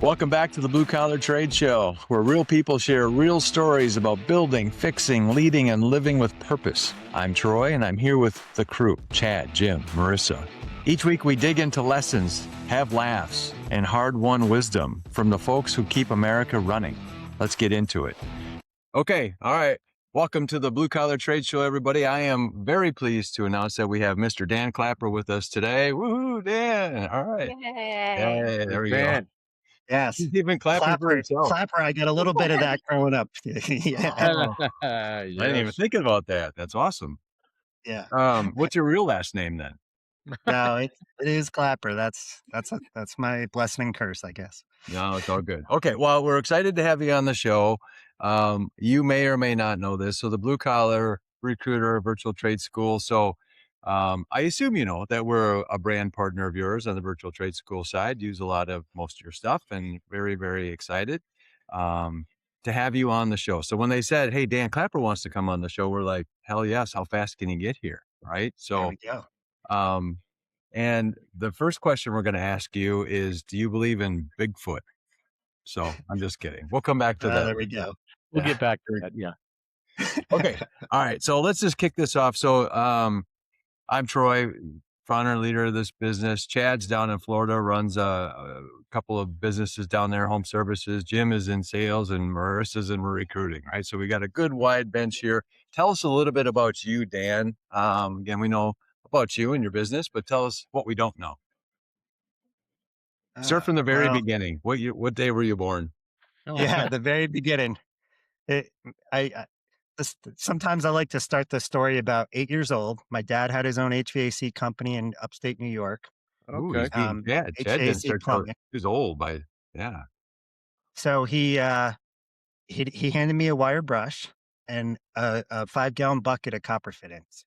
Welcome back to the Blue Collar Trade Show, where real people share real stories about building, fixing, leading, and living with purpose. I'm Troy, and I'm here with the crew, Chad, Jim, Marissa. Each week we dig into lessons, have laughs, and hard-won wisdom from the folks who keep America running. Let's get into it. Okay, all right. Welcome to the Blue Collar Trade Show, everybody. I am very pleased to announce that we have Mr. Dan Clapper with us today. Woohoo, Dan! All right. Yay, there we go. Yes. He's even clapping for himself. Clapper, I got a little bit of that growing up. Yeah. Oh, I didn't even think about that. That's awesome. Yeah. What's your real last name then? No, it is Clapper. That's my blessing and curse, I guess. No, it's all good. Okay, well, we're excited to have you on the show. You may or may not know this. So the Blue Collar Recruiter Virtual Trade School. So I assume you know that we're a brand partner of yours on the Virtual Trade School side. Use a lot of most of your stuff, and very, very excited to have you on the show. So when they said, "Hey, Dan Clapper wants to come on the show," we're like, "Hell yes! How fast can you get here?" Right? There So, we go. and the first question we're going to ask you is, do you believe in Bigfoot? So I'm just kidding. We'll come back to that. There we go. We'll get back to that. Yeah. Okay. All right. So let's just kick this off. So I'm Troy, founder and leader of this business. Chad's down in Florida, runs a couple of businesses down there, home services. Jim is in sales and Marissa's in recruiting, right? So we got a good wide bench here. Tell us a little bit about you, Dan. Again, we know about you and your business, but tell us what we don't know. Start from the very beginning. What day were you born? Yeah, the very beginning. Sometimes I like to start the story about 8 years old. My dad had his own HVAC company in upstate New York. Okay. Chad didn't start till he was old yeah. So he handed me a wire brush and a 5-gallon bucket of copper fittings.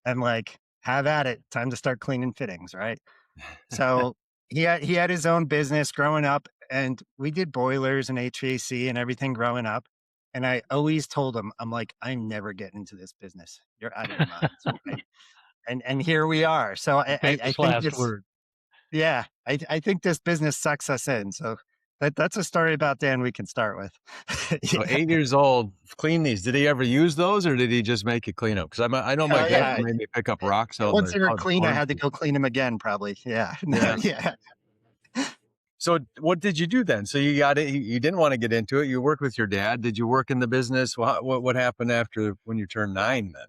I'm like, have at it. Time to start cleaning fittings, right? So he had his own business growing up, and we did boilers and HVAC and everything growing up. And I always told him, I'm like, I'm never getting into this business. You're out of your minds. Right? And here we are. So I think this, word. yeah, I think this business sucks us in. So that's a story about Dan we can start with. So 8 years old, clean these. Did he ever use those, or did he just make you clean up? Because I know my dad made me pick up rocks. Once they were clean, I had to go clean them again, probably. Yeah. Yeah. So what did you do then? So you got it. You didn't want to get into it. You worked with your dad. Did you work in the business? What happened after when you turned 9 then?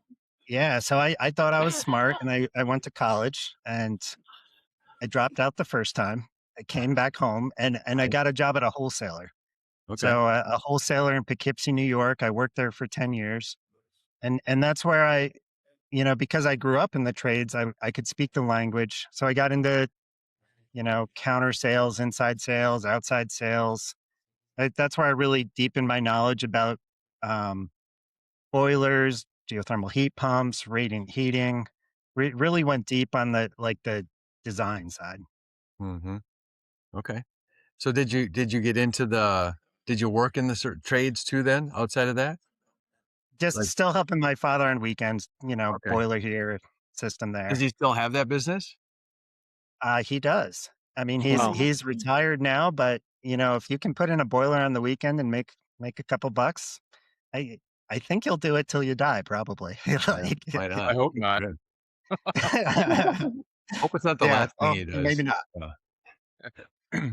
Yeah. So I thought I was smart, and I went to college, and I dropped out the first time. I came back home, and I got a job at a wholesaler. Okay. So a wholesaler in Poughkeepsie, New York. I worked there for 10 years. And that's where because I grew up in the trades, I could speak the language. So I got into, counter sales, inside sales, outside sales. That's where I really deepened my knowledge about boilers, geothermal heat pumps, radiant heating. Really went deep on the design side. Mm-hmm. Okay. So did you get into did you work in the certain trades too then outside of that? Just still helping my father on weekends, Okay. boiler here, system there. Does he still have that business? He does. I mean, he's retired now, but if you can put in a boiler on the weekend and make a couple bucks, I think you'll do it till you die, probably. Why not? I hope not. Hope it's not the last thing he does. Maybe not. All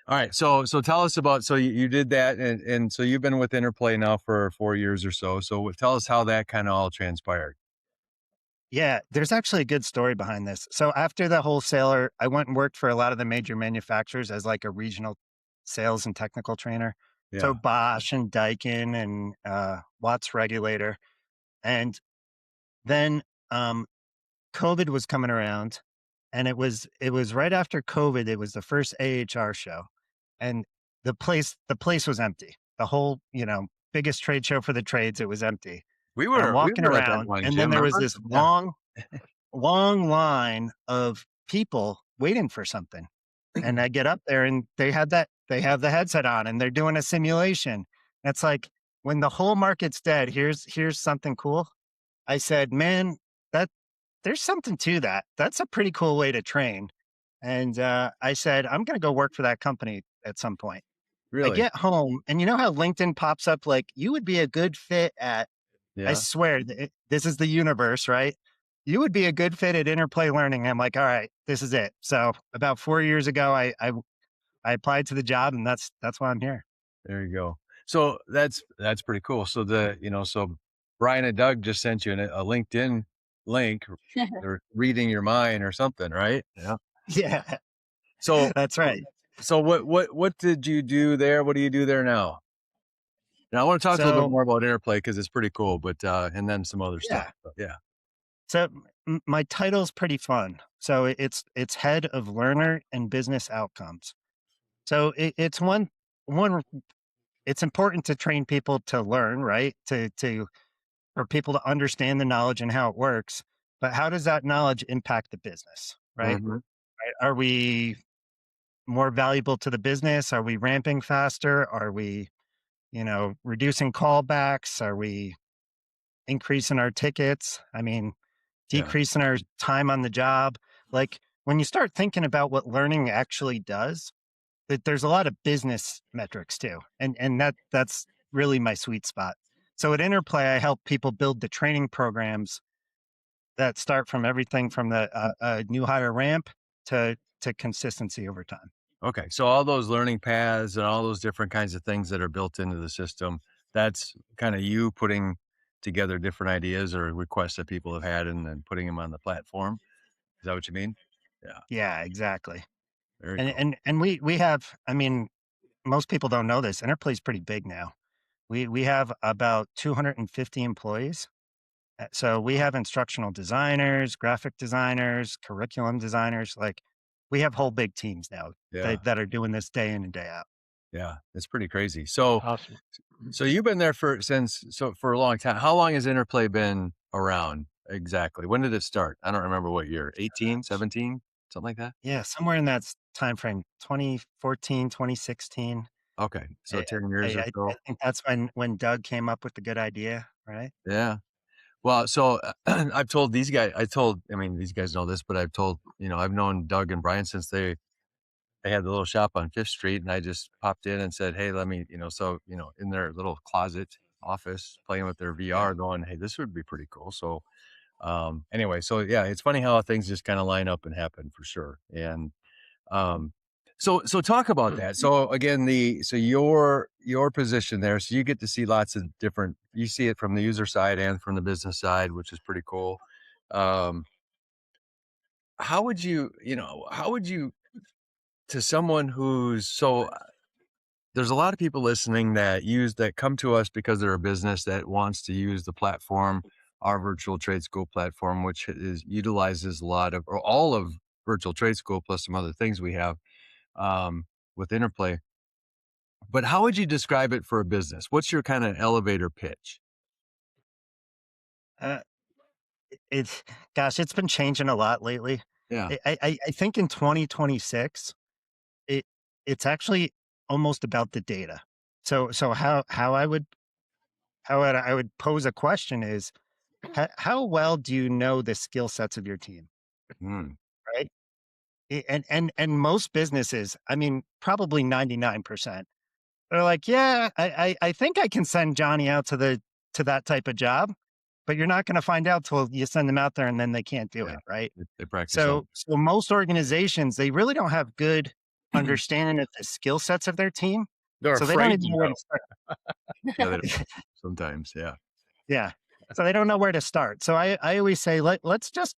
right. So tell us about, so you did that. And so you've been with Interplay now for 4 years or so. So tell us how that kind of all transpired. Yeah, there's actually a good story behind this. So after the wholesaler, I went and worked for a lot of the major manufacturers as like a regional sales and technical trainer. Yeah. So Bosch and Daikin and Watts Regulator. And then COVID was coming around, and it was right after COVID. It was the first AHR show, and the place was empty. The whole, biggest trade show for the trades, it was empty. We were walking around, and then there was this long line of people waiting for something. And I get up there, and they have the headset on, and they're doing a simulation. It's like, when the whole market's dead, here's something cool. I said, man, there's something to that. That's a pretty cool way to train. And I said, I'm going to go work for that company. at some point. I Really? get home, and you know how LinkedIn pops up like, "You would be a good fit at," I Yeah. swear, this is the universe, right? "You would be a good fit at Interplay Learning." I'm like, "All right, this is it." So about 4 years ago, I applied to the job, and that's why I'm here. There you go. So that's pretty cool. So so Brian and Doug just sent you a LinkedIn link. They're reading your mind or something, right? Yeah. Yeah, So that's right. so what did you do there? What do you do there now? And I want to talk a little bit So more about Interplay because it's pretty cool, but and then some other stuff. yeah. But yeah. So my title's pretty fun. So it's head of learner and business outcomes. So it's one it's important to train people to learn, right? To for people to understand the knowledge and how it works. But how does that knowledge impact the business, right? Mhm. Are we more valuable to the business? Are we ramping faster? Are we, reducing callbacks? Are we increasing our tickets? I mean, Yeah. decreasing our time on the job. Like when you start thinking about what learning actually does, that there's a lot of business metrics too. And that's really my sweet spot. So at Interplay, I help people build the training programs that start from everything from the new hire ramp to consistency over time. Okay. So all those learning paths and all those different kinds of things that are built into the system, that's kind of you putting together different ideas or requests that people have had and then putting them on the platform. Is that what you mean? Yeah. Yeah, exactly. Very And cool. we have, I mean, most people don't know this. Interplay's pretty big now. We have about 250 employees. So we have instructional designers, graphic designers, curriculum designers. Like we have whole big teams now Yeah. that are doing this day in and day out. Yeah. It's pretty crazy. So, Awesome. so you've been there for a long time. How long has Interplay been around exactly? When did it start? I don't remember what year, 18, 17, something like that. Yeah, somewhere in that time frame, 2014, 2016. Okay. So I 10 years or I so. think that's when Doug came up with the good idea, right? Yeah. Well, so I've told these guys, I mean, these guys know this, but I've told, I've known Doug and Brian since they had the little shop on Fifth Street and I just popped in and said, hey, let me, in their little closet office playing with their Yeah. VR going, hey, this would be pretty cool. So, anyway, so yeah, it's funny how things just kind of line up and happen for sure. And, um, so talk about that. So again, your position there, so you get to see lots of different. You see it from the user side and from the business side, which is pretty cool. Um, how would you to someone who's so there's a lot of people listening that come to us because they're a business that wants to use the platform, our virtual trade school platform, which is utilizes a lot of or all of virtual trade school plus some other things we have um, with Interplay. But how would you describe it for a business? What's your kind of elevator pitch? Uh, it's gosh, it's been changing a lot lately. Yeah. I think in 2026, it it's actually almost about the data. So I would pose a question is how well do you know the skill sets of your team, Mm, right? And most businesses, I mean, probably 99%, they're like, yeah, I think I can send Johnny out to that type of job, but you're not going to find out till you send them out there and then they can't do yeah. it, right? They practice all. So most organizations, they really don't have good understanding of the skill sets of their team. They're So they don't afraid even to know where to know. start. Yeah, they don't sometimes. Yeah. Yeah. So they don't know where to start. So I always say, let's just,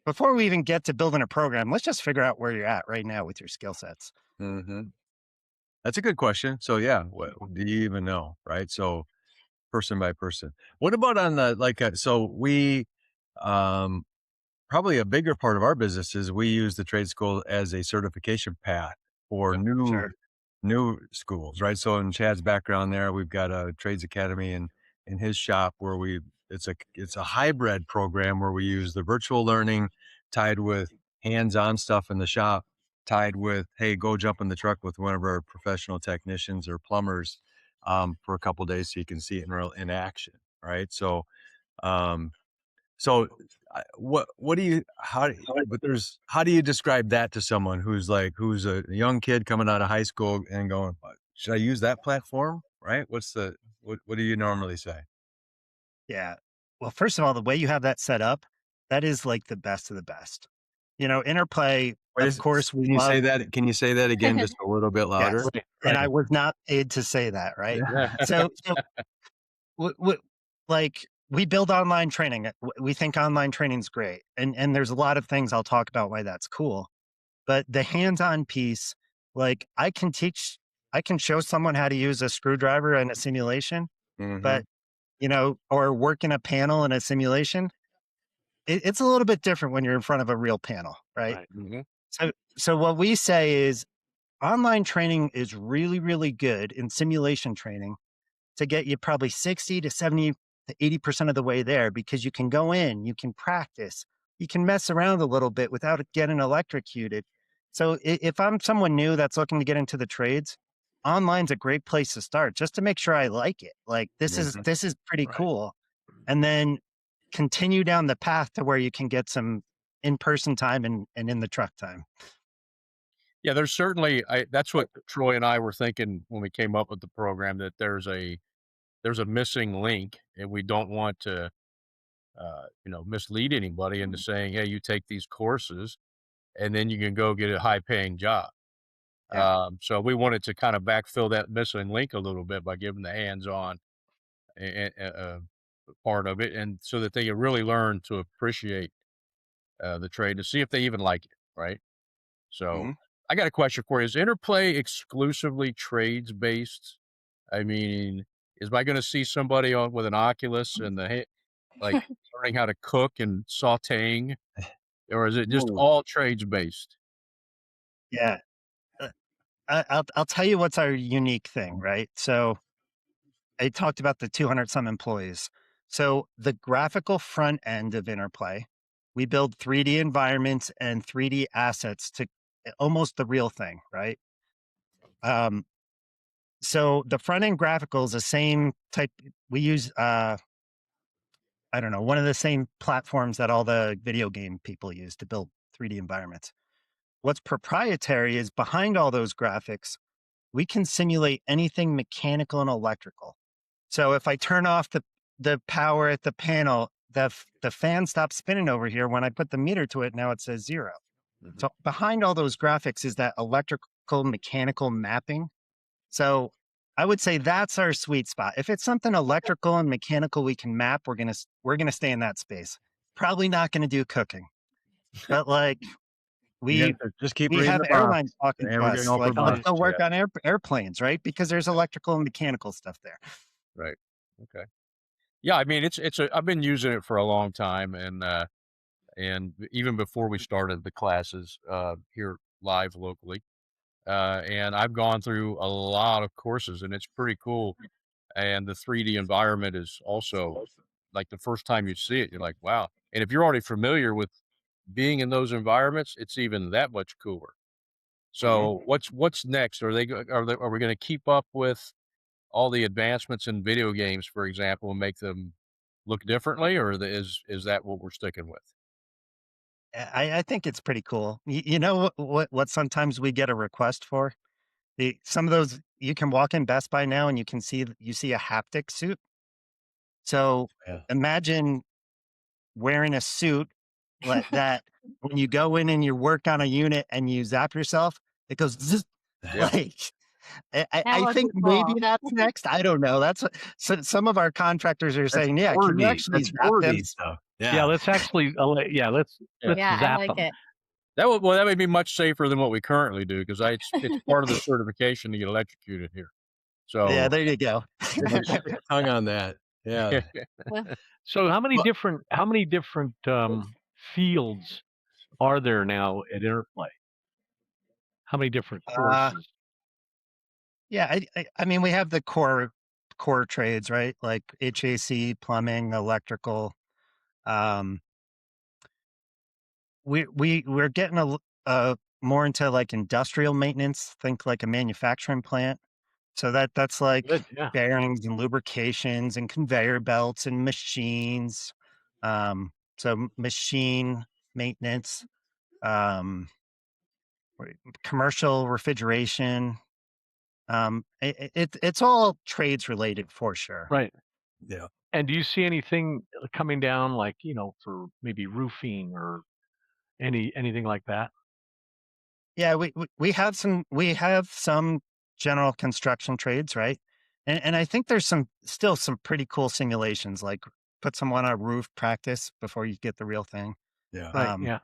before we even get to building a program, let's just figure out where you're at right now with your skill sets. Hmm. That's a good question. So yeah, what do you even know? Right. So person by person. What about on the so we um probably a bigger part of our business is we use the trade school as a certification path for Sure. new schools, right? So in Chad's background there, we've got a trades academy in his shop where it's a hybrid program where we use the virtual learning tied with hands-on stuff in the shop, tied with, hey, go jump in the truck with one of our professional technicians or plumbers for a couple days so you can see it in action, right? Um, so what do you how do you describe that to someone who's a young kid coming out of high school and going, should I use that platform? Right? What do you normally say? Yeah. Well, first of all, the way you have that set up, that is like the best of the best. Interplay, What of is course, we Can you say love. that? Can you say that again just a little bit louder? Yes. Right, And I right. was not paid to say that, right? Yeah. So like we build online training. We think online training is great. And there's a lot of things I'll talk about why that's cool. But the hands-on piece, like I can show someone how to use a screwdriver in a simulation, Mhm. but or work in a panel in a simulation. It's a little bit different when you're in front of a real panel, right? Right. Mhm. So what we say is online training is really, really good in simulation training to get you probably 60 to 70 to 80% of the way there because you can go in, you can practice, you can mess around a little bit without it getting electrocuted. So if I'm someone new that's looking to get into the trades, online's a great place to start just to make sure I like it. Like Mhm. this is pretty Right. cool. And then continue down the path to where you can get some in-person time and in the truck time. Yeah, there's certainly that's what Troy and I were thinking when we came up with the program, that there's a missing link, and we don't want to, mislead anybody into saying, "Hey, you take these courses, and then you can go get a high-paying job." Yeah. So we wanted to kind of backfill that missing link a little bit by giving the hands-on part of it, and so that they can really learn to appreciate the trade to see if they even like it, right? So Hmm. I got a question for you. Is Interplay exclusively trades based? I mean, is I going to see somebody on with an Oculus and like learning how to cook and sauteing, or is it just Whoa. all trades based? Yeah. Uh, I'll tell you what's our unique thing, right? So I talked about the 200 some employees. So the graphical front end of Interplay, we build 3D environments and 3D assets to almost the real thing, right? Um, so the front end graphical is the same type. We use, I don't know, one of the same platforms that all the video game people use to build 3D environments. What's proprietary is behind all those graphics, we can simulate anything mechanical and electrical. So if I turn off the power at the panel, the fan stops spinning over here. When I put the meter to it, now it says 0. Mhm. So behind all those graphics is that electrical mechanical mapping. So I would say that's our sweet spot. If it's something electrical and mechanical we can map, we're gonna stay in that space. Probably not gonna do cooking, but like You we gotta just keep we reading have the box. airlines talking to Everything us over like, let's bust. go Yeah. work on airplanes, right? Because there's electrical and mechanical stuff there. Right. Okay. Yeah, I mean, I've been using it for a long time, and even before we started the classes here live locally, and I've gone through a lot of courses, and it's pretty cool. And the 3D environment is also like the first time you see it, you're like, wow. And if you're already familiar with being in those environments, it's even that much cooler. Mhm. So what's next? Are we going to keep up with all the advancements in video games, for example, and make them look differently, or is that what we're sticking with? I think it's pretty cool. You know what sometimes we get a request for? Some of those you can walk in Best Buy now and you see a haptic suit. So Yeah. imagine wearing a suit that when you go in and you work on a unit and you zap yourself, it goes zzz, Yeah, like That I would be think maybe cool. that's next. I don't know. That's what so some of our contractors are That's saying, yeah, can you 4D. actually That's zap them? 4D stuff. yeah, Yeah. let's actually, Yeah. let's Yeah, I zap like them. it. That would be much safer than what we currently do because it's part of the certification to get electrocuted here. Yeah, So there you go. Bite your tongue on that. Yeah. Well, So Well, how many different fields are there now at Interplay? How many different uh, courses? yeah, I mean, we have the core trades, right? Like HAC, plumbing, electrical. Um, we're getting more into like industrial maintenance. Think like a manufacturing plant. So that's like Good, yeah. bearings and lubrications and conveyor belts and machines. So machine maintenance, um, commercial refrigeration. It's all trades related for sure. Right. Yeah. And do you see anything coming down, like, for maybe roofing or anything like that? Yeah, we have some general construction trades, right? And I think there's still some pretty cool simulations, like put someone on a roof practice before you get the real thing. Yeah. Right. Um, Yeah.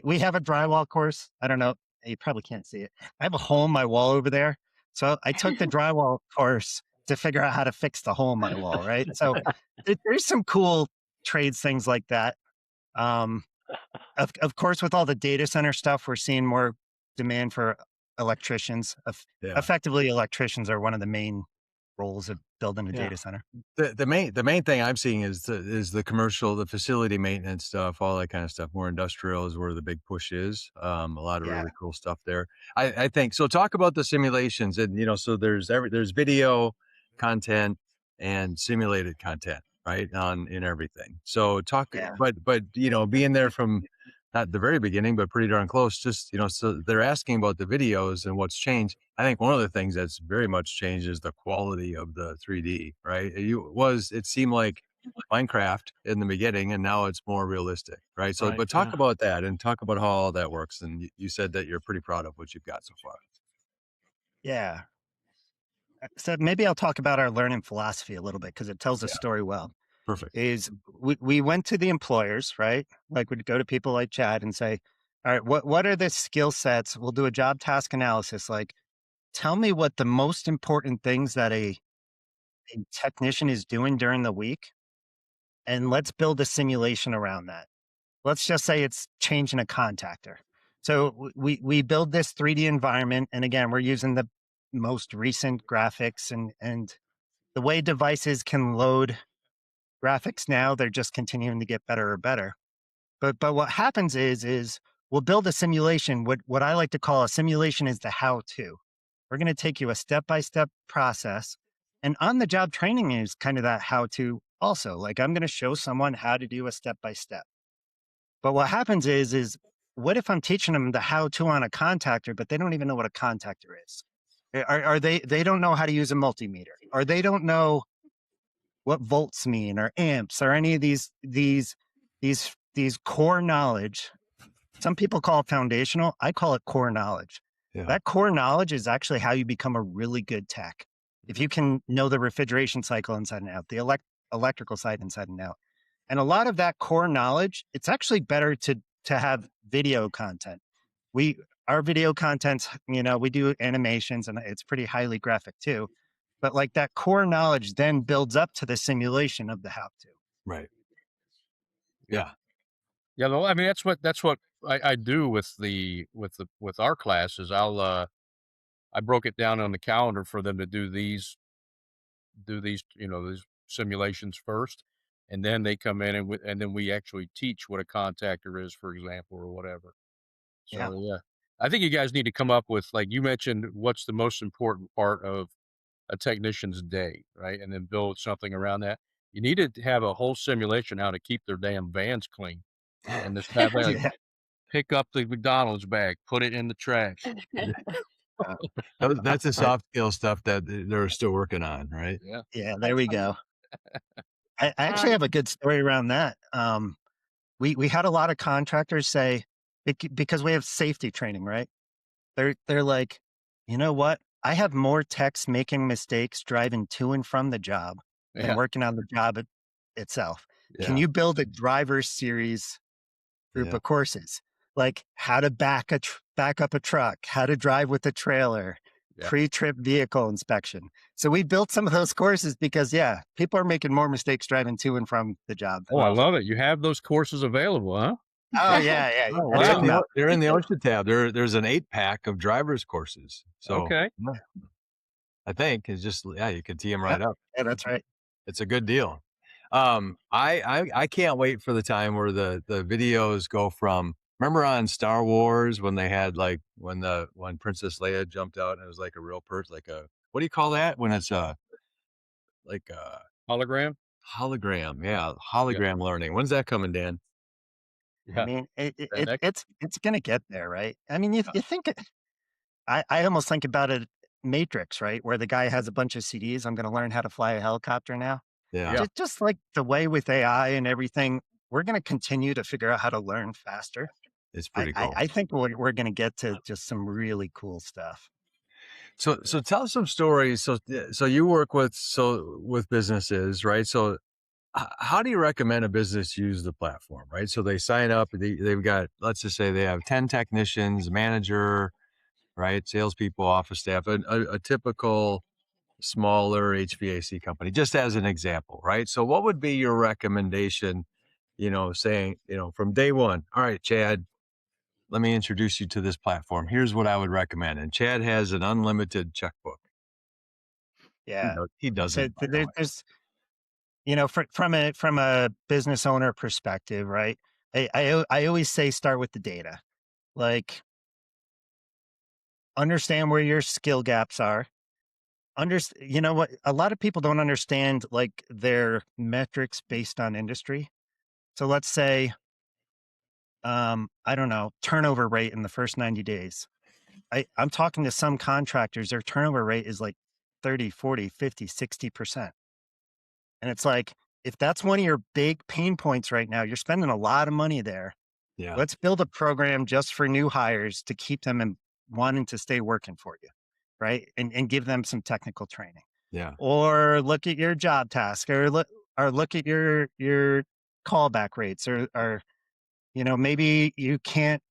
we have a drywall course. I don't know. You probably can't see it. I have a hole in my wall over there. So I took the drywall course to figure out how to fix the hole in my wall, right? So there's some cool trades, things like that. Um, of course, with all the data center stuff, we're seeing more demand for electricians. Yeah. Effectively, electricians are one of the main roles of building a Yeah. data center. The main thing I'm seeing is the commercial, the facility maintenance stuff, all that kind of stuff. More industrial is where the big push is. A lot of Yeah. really cool stuff there. I think so. Talk about the simulations, and so there's video content and simulated content, right, on in everything. So talk, Yeah. but being there from not the very beginning, but pretty darn close. Just so they're asking about the videos and what's changed. I think one of the things that's very much changed is the quality of the 3D, right? It seemed like Minecraft in the beginning, and now it's more realistic, right? So, Right. but talk Yeah. about that and talk about how all that works. And you said that you're pretty proud of what you've got so far. Yeah. So maybe I'll talk about our learning philosophy a little bit because it tells the Yeah, story well. perfect. Is we went to the employers, right? Like we'd go to people like Chad and say, all right, what are the skill sets? We'll do a job task analysis. Like, tell me what the most important things that a technician is doing during the week, and let's build a simulation around that. Let's just say it's changing a contactor. So we build this 3D environment, and again, we're using the most recent graphics and the way devices can load graphics now, they're just continuing to get better or better. But what happens is we'll build a simulation. What I like to call a simulation is the how to. We're going to take you a step by step process, and on the job training is kind of that how to also. Like I'm going to show someone how to do a step by step. But what happens is what if I'm teaching them the how to on a contactor, but they don't even know what a contactor is? Are they don't know how to use a multimeter, or they don't know what volts mean or amps or any of these core knowledge. Some people call it foundational. I call it core knowledge. Yeah. That core knowledge is actually how you become a really good tech. If you can know the refrigeration cycle inside and out, the electrical side inside and out. And a lot of that core knowledge, it's actually better to have video content. We our video contents, we do animations and it's pretty highly graphic too. But like that core knowledge then builds up to the simulation of the how to. Right. Yeah. Yeah, I mean that's what I do with our classes. I broke it down on the calendar for them to do these these simulations first, and then they come in and then we actually teach what a contactor is, for example, or whatever. Yeah. So yeah, I think you guys need to come up with, like you mentioned, what's the most important part of a technician's day, right? And then build something around that. You need to have a whole simulation how to keep their damn vans clean, and this have like Yeah. pick up the McDonald's bag, put it in the trash. Uh, That's the right. soft skill stuff that they're still working on, right? Yeah. Yeah. There we go. I actually have a good story around that. We had a lot of contractors say because we have safety training, right? They're like, you know what? I have more techs making mistakes driving to and from the job than Yeah. working on the job itself. Can Yeah. you build a driver series group Yeah. of courses, like how to back up a truck, how to drive with a trailer, Yeah. pre-trip vehicle inspection. So we built some of those courses because people are making more mistakes driving to and from the job Oh, than I off. love it. You have those courses available, huh? Oh yeah, Oh, yeah. They're Check in wow. them out. they're in the OSHA tab. There's an 8-pack of driver's courses. So Okay. yeah, I think it's just you can tee them Yeah, right up. yeah, that's right. It's a good deal. I can't wait for the time where the videos go from. Remember on Star Wars when they had like when Princess Leia jumped out and it was like a real person, like a what do you call that when it's like a Hologram. hologram? Yeah, Yeah. hologram learning. When's that coming, Dan? I Yeah. mean, That next, it's going to get there, right? I mean, you think I almost think about it Matrix, right? Where the guy has a bunch of CDs. I'm going to learn how to fly a helicopter now. Yeah. yeah. Just like the way with AI and everything, we're going to continue to figure out how to learn faster. It's pretty cool. I think we're going to get to just some really cool stuff. So tell us some stories. So you work with businesses, right? So how do you recommend a business use the platform, right? So they sign up, they've got, let's just say they have 10 technicians, manager, right? Salespeople, office staff, a typical smaller HVAC company, just as an example, right? So what would be your recommendation, saying, from day one, all right, Chad, let me introduce you to this platform. Here's what I would recommend. And Chad has an unlimited checkbook. Yeah. He So doesn't, by the way. there's, from a business owner perspective, right? I always say start with the data. Like, understand where your skill gaps are. You know what? A lot of people don't understand like their metrics based on industry. So let's say, I don't know, turnover rate in the first 90 days. I'm talking to some contractors, their turnover rate is like 30, 40, 50, 60%. And it's like, if that's one of your big pain points right now, you're spending a lot of money there. Yeah. Let's build a program just for new hires to keep them and wanting to stay working for you, right? And give them some technical training. Yeah. Or look at your job task, or look at your callback rates, or maybe you can't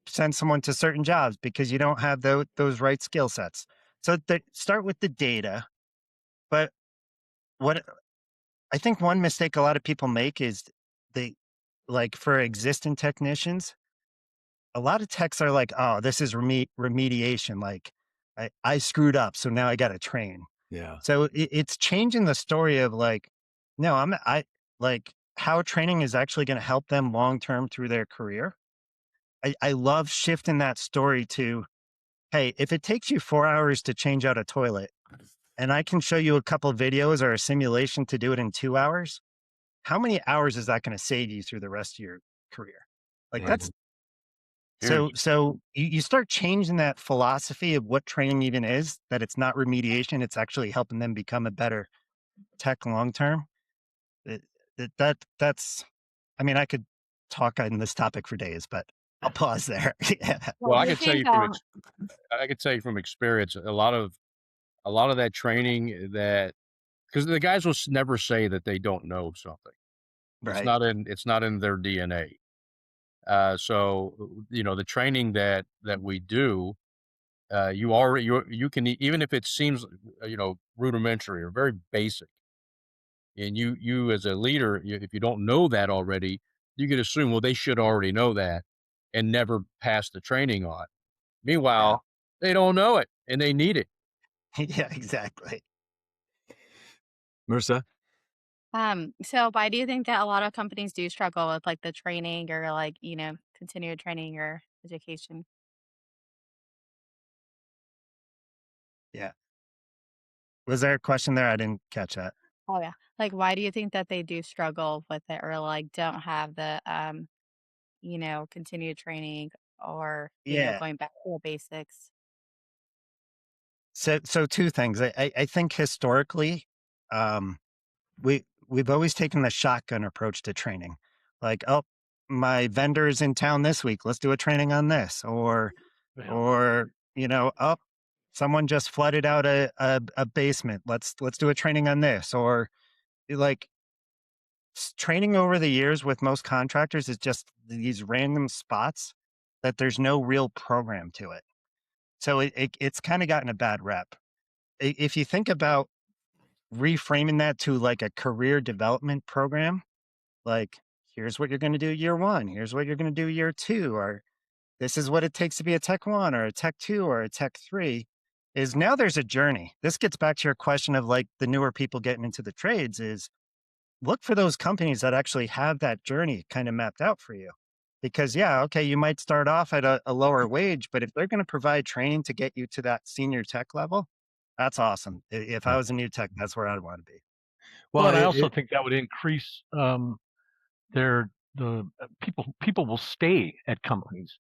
send someone to certain jobs because you don't have those right skill sets. So start with the data. But what I think one mistake a lot of people make is they, like, for existing technicians, a lot of techs are like, oh, this is remediation. Like, I screwed up, so now I got to train. Yeah. So it's changing the story of like, no, I like how training is actually going to help them long term through their career. I love shifting that story to, hey, if it takes you 4 hours to change out a toilet and I can show you a couple of videos or a simulation to do it in 2 hours, how many hours is that going to save you through the rest of your career? Like, Right. that's Huge. so you start changing that philosophy of what training even is, that it's not remediation, it's actually helping them become a better tech long term. That's, I mean, I could talk on this topic for days, but I'll pause there. Yeah. Well, Well, do you think, I could tell you from experience, a lot of that training that, because the guys will never say that they don't know something. Right. It's not in their DNA. So the training that we do, you can even if it seems rudimentary or very basic, and you as a leader, if you don't know that already, you could assume, well, they should already know that and never pass the training on. Yeah. Meanwhile, they don't know it and they need it. Yeah, exactly. Marissa? so why do you think that a lot of companies do struggle with like the training or like, continued training or education? Yeah. Was there a question there? I didn't catch that. Oh yeah. Like why do you think that they do struggle with it or like don't have the continued training or, Yeah. going back to the basics? So two things. I think historically, um, we've always taken the shotgun approach to training. Like, oh, my vendor is in town this week. Let's do a training on this. Yeah. Or oh, someone just flooded out a basement. Let's do a training on this. Or like, training over the years with most contractors is just these random spots that there's no real program to it. So it's kind of gotten a bad rep. If you think about reframing that to like a career development program, like, here's what you're going to do year one, here's what you're going to do year two, or this is what it takes to be a tech one or a tech two or a tech three, is now there's a journey. This gets back to your question of like the newer people getting into the trades, is look for those companies that actually have that journey kind of mapped out for you. Because, yeah, okay, you might start off at a lower wage, but if they're going to provide training to get you to that senior tech level, that's awesome. If I was a new tech, that's where I'd want to be. Well, Well, and I also think that would increase their people will stay at companies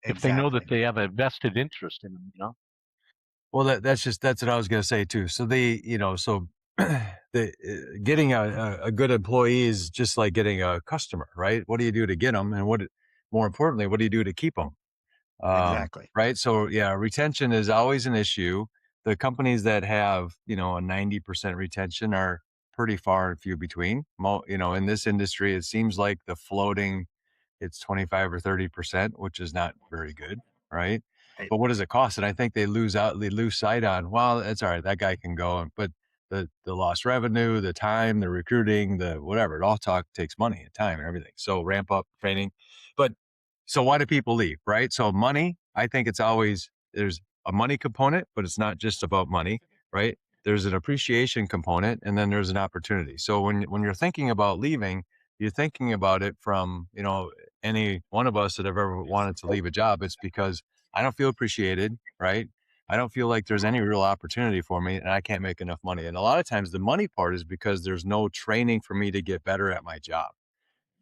if they know that Exactly. they have a vested interest in them. Well, that's what I was going to say too. So getting a good employee is just like getting a customer, right? What do you do to get them, and more importantly, what do you do to keep them? Exactly. Right. So yeah, retention is always an issue. The companies that have, a 90% retention are pretty far and few between. In this industry, it seems like it's 25 or 30%, which is not very good. Right. Right. But what does it cost? And I think they lose sight on, well, it's all right. That guy can go. But the lost revenue, the time, the recruiting, the whatever, it all takes money and time and everything. So ramp up training. But so why do people leave, right? So money, I think there's a money component, but it's not just about money, right? There's an appreciation component, and then there's an opportunity. So when you're thinking about leaving, you're thinking about it from, any one of us that have ever wanted to leave a job. It's because I don't feel appreciated, right? I don't feel like there's any real opportunity for me, and I can't make enough money. And a lot of times the money part is because there's no training for me to get better at my job,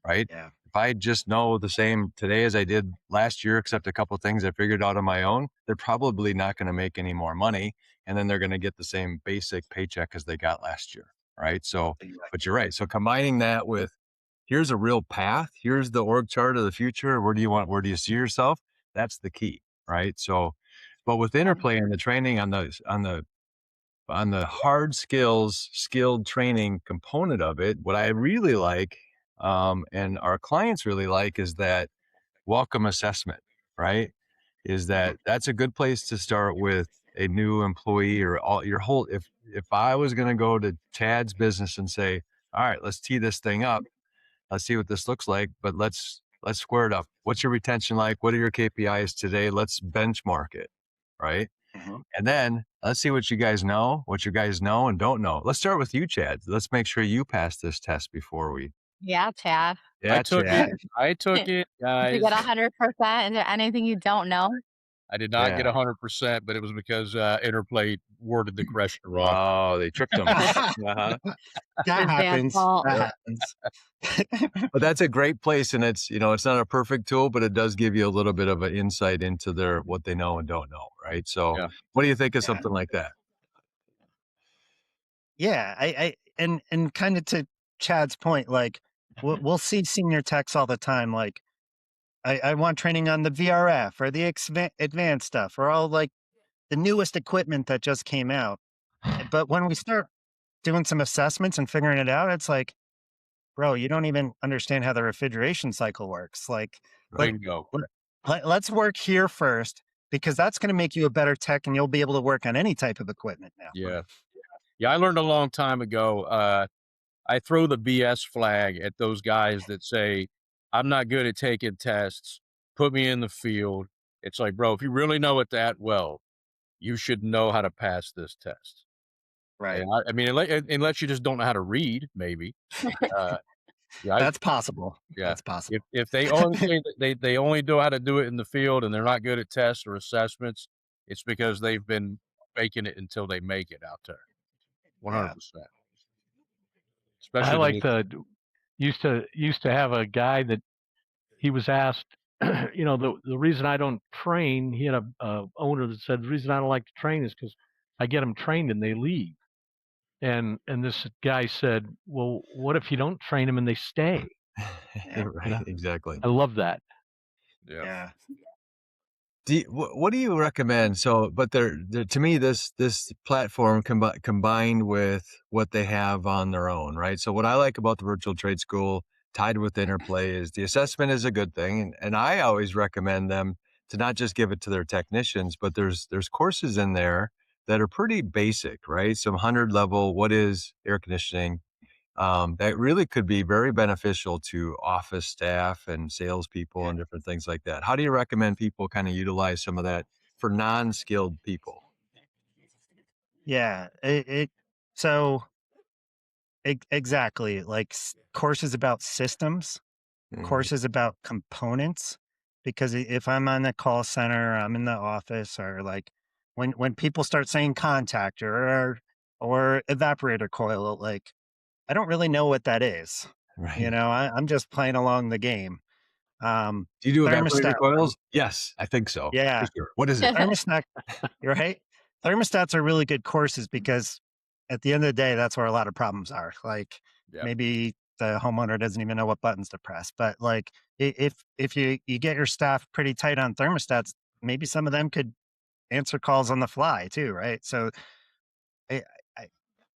right? Yeah. If I just know the same today as I did last year, except a couple things I figured out on my own, they're probably not going to make any more money. And then they're going to get the same basic paycheck as they got last year. Right. So, but you're right. So combining that with, here's a real path. Here's the org chart of the future. Where do you see yourself? That's the key. Right. So, but with interplay and the training on the hard skilled training component of it, what I really like, and our clients really like, is that welcome assessment, right? That's a good place to start with a new employee or if I was going to go to Chad's business and say, all right, let's tee this thing up. Let's see what this looks like, but let's square it up. What's your retention like? What are your KPIs today? Let's benchmark it, right? Mm-hmm. And then let's see what you guys know and don't know. Let's start with you, Chad. Let's make sure you pass this test before we. Yeah, Chad. Yeah, I took Chad. it. I took it, Did you guys. get 100%? Is there anything you don't know? I did not Yeah. get 100%, but it was because Interplay worded the question wrong. Oh, they tricked them. Uh-huh. That His dad's happens. fault. That happens. But that's a great place, and it's not a perfect tool, but it does give you a little bit of an insight into what they know and don't know, right? So, Yeah. what do you think of Yeah. something like that? Yeah, and kind of to Chad's point, like we'll see senior techs all the time. Like, I want training on the VRF or the advanced stuff or all like the newest equipment that just came out. But when we start doing some assessments and figuring it out, it's like, bro, you don't even understand how the refrigeration cycle works. Like, Bingo. let's work here first because that's going to make you a better tech, and you'll be able to work on any type of equipment now. Yeah. Yeah, I learned a long time ago. I throw the BS flag at those guys that say, I'm not good at taking tests. Put me in the field. It's like, bro, if you really know it that well, you should know how to pass this test. Right. And I mean, unless you just don't know how to read, maybe. Yeah, That's possible. yeah. That's possible. If they only say that they only know how to do it in the field and they're not good at tests or assessments, it's because they've been faking it until they make it out there. 100%. Especially I like used to have a guy that he was asked, the reason I don't train, he had a owner that said the reason I don't like to train is because I get them trained and they leave. And this guy said, well, what if you don't train them and they stay? Right, exactly. I love that. Yeah. What do you recommend? So, but to me, this platform combined with what they have on their own, right? So, what I like about the virtual trade school tied with Interplay is the assessment is a good thing, and I always recommend them to not just give it to their technicians, but there's courses in there that are pretty basic, right? Some 100 level, what is air conditioning? That really could be very beneficial to office staff and salespeople and different things like that. How do you recommend people kind of utilize some of that for non-skilled people? Yeah. Exactly. Like courses about systems, courses about components. Because if I'm on the call center, I'm in the office, or like when people start saying contactor or evaporator coil, like I don't really know what that is. Right. I'm just playing along the game. Do you do evaporator Thermostat, coils? Yes, I think so. For yeah, sure. What is it? thermostat, you're right. Thermostats are really good courses because at the end of the day, that's where a lot of problems are. Like Yeah. maybe the homeowner doesn't even know what buttons to press, but like if you get your staff pretty tight on thermostats, maybe some of them could answer calls on the fly too, right? So I, I,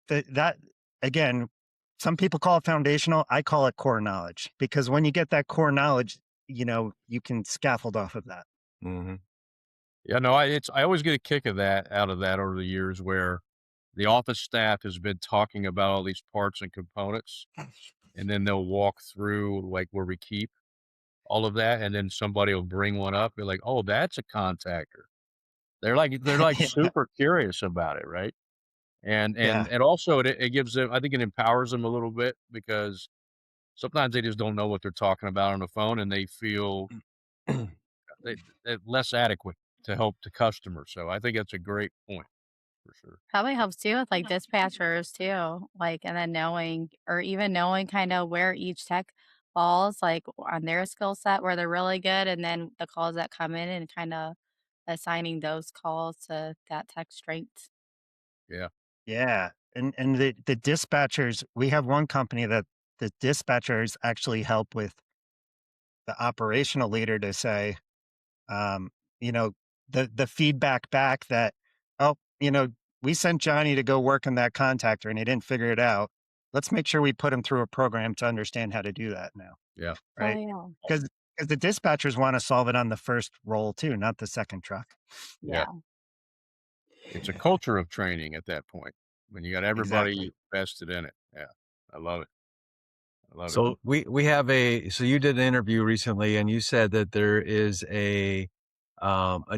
that again, some people call it foundational. I call it core knowledge because when you get that core knowledge, you can scaffold off of that. Hmm. Yeah, no, I always get a kick out of that over the years where the office staff has been talking about all these parts and components, and then they'll walk through like where we keep all of that, and then somebody will bring one up. They're like, "Oh, that's a contactor." They're like Yeah, super curious about it, right? And and yeah, and also it gives them, I think it empowers them a little bit because sometimes they just don't know what they're talking about on the phone, and they feel they're less adequate to help the customer. So I think that's a great point for sure. Probably helps too with like dispatchers too, like, and then knowing or even knowing kind of where each tech falls, like on their skill set, where they're really good, and then the calls that come in and kind of assigning those calls to that tech strength. Yeah. yeah. And the dispatchers, we have one company that the dispatchers actually help with the operational leader to say, um, you know, the feedback back that, oh, we sent Johnny to go work on that contactor and he didn't figure it out. Let's make sure we put him through a program to understand how to do that now, Yeah. Oh right? yeah, Because the dispatchers want to solve it on the first roll too, not the second truck. Yeah. yeah. It's a culture of training at that point when you got Exactly. everybody vested in it. Yeah. I love it. I love it. So we have so you did an interview recently and you said that there is a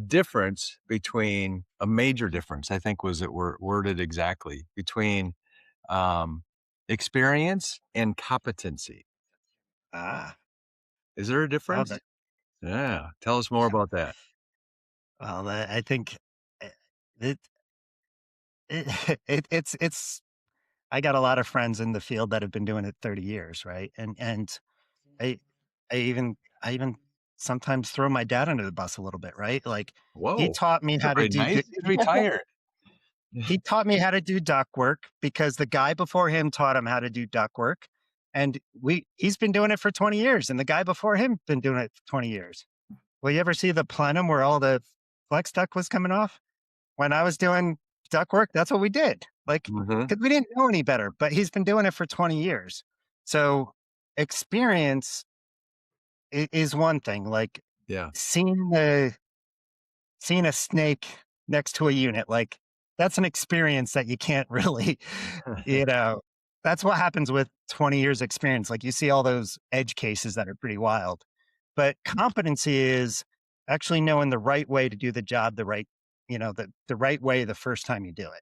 difference between a major difference, I think was it worded exactly, between um, experience and competency. Ah, Is there a well, difference? Yeah. Tell us more about that. I think eh, it, it's I got a lot of friends in the field that have been doing it 30 years, right? And I I even sometimes throw my dad under the bus a little bit, right? Like he Whoa. taught me That's not how to very do nice. He's retired. he taught me how to do duct work because the guy before him taught him how to do duct work. And he's been doing it for 20 years and the guy before him been doing it for 20 years. Well, you ever see the plenum where all the flex duct was coming off? When I was doing duct work, that's what we did. Like, Hmm. because we didn't know any better, but he's been doing it for 20 years. So experience is one thing. Like Yeah. seeing the seeing a snake next to a unit, like that's an experience that you can't really, you know, that's what happens with 20 years experience. Like you see all those edge cases that are pretty wild. But competency is actually knowing the right way to do the job the right way the first time you do it.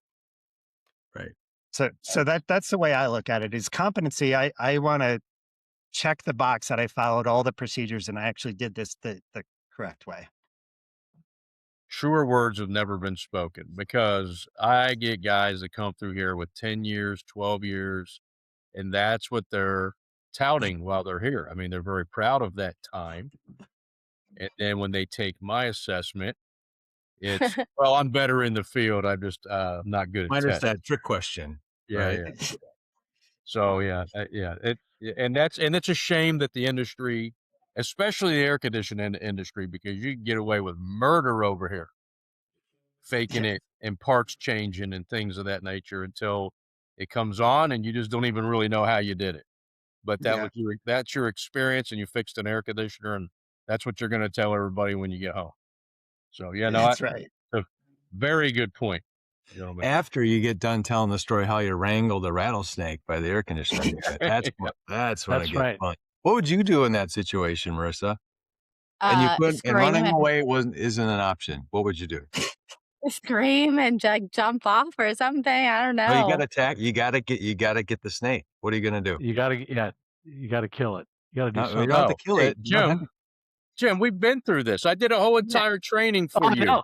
Right. So that's the way I look at it is competency. I want to check the box that I followed all the procedures and I actually did this the correct way. Truer words have never been spoken because I get guys that come through here with 10 years, 12 years, and that's what they're touting while they're here. I mean, they're very proud of that time. And then when they take my assessment, it's, well, I'm better in the field. I'm just not good at Minus tests. that trick question, Yeah, right? yeah. So yeah, and it's a shame that the industry, especially the air conditioning industry, because you can get away with murder over here, faking it and parts changing and things of that nature until it comes on and you just don't even really know how you did it. But Yeah, that's your experience and you fixed an air conditioner and that's what you're going to tell everybody when you get home. So yeah, no, that's right. a very good point, gentlemen. After you get done telling the story how you wrangled a rattlesnake by the air conditioning unit, that's when it That's gets right. fun. What would you do in that situation, Marissa? And you couldn't, and Scream running and away isn't an option. What would you do? scream and jump off or something. I don't Well, you got to know. attack. You got to get the snake. What are you going to do? You gotta kill it. You gotta do You don't something. have to Oh, kill hey, it. You don't have Jim, we've been through this. I did a whole Yeah, entire training Oh, for I you. know.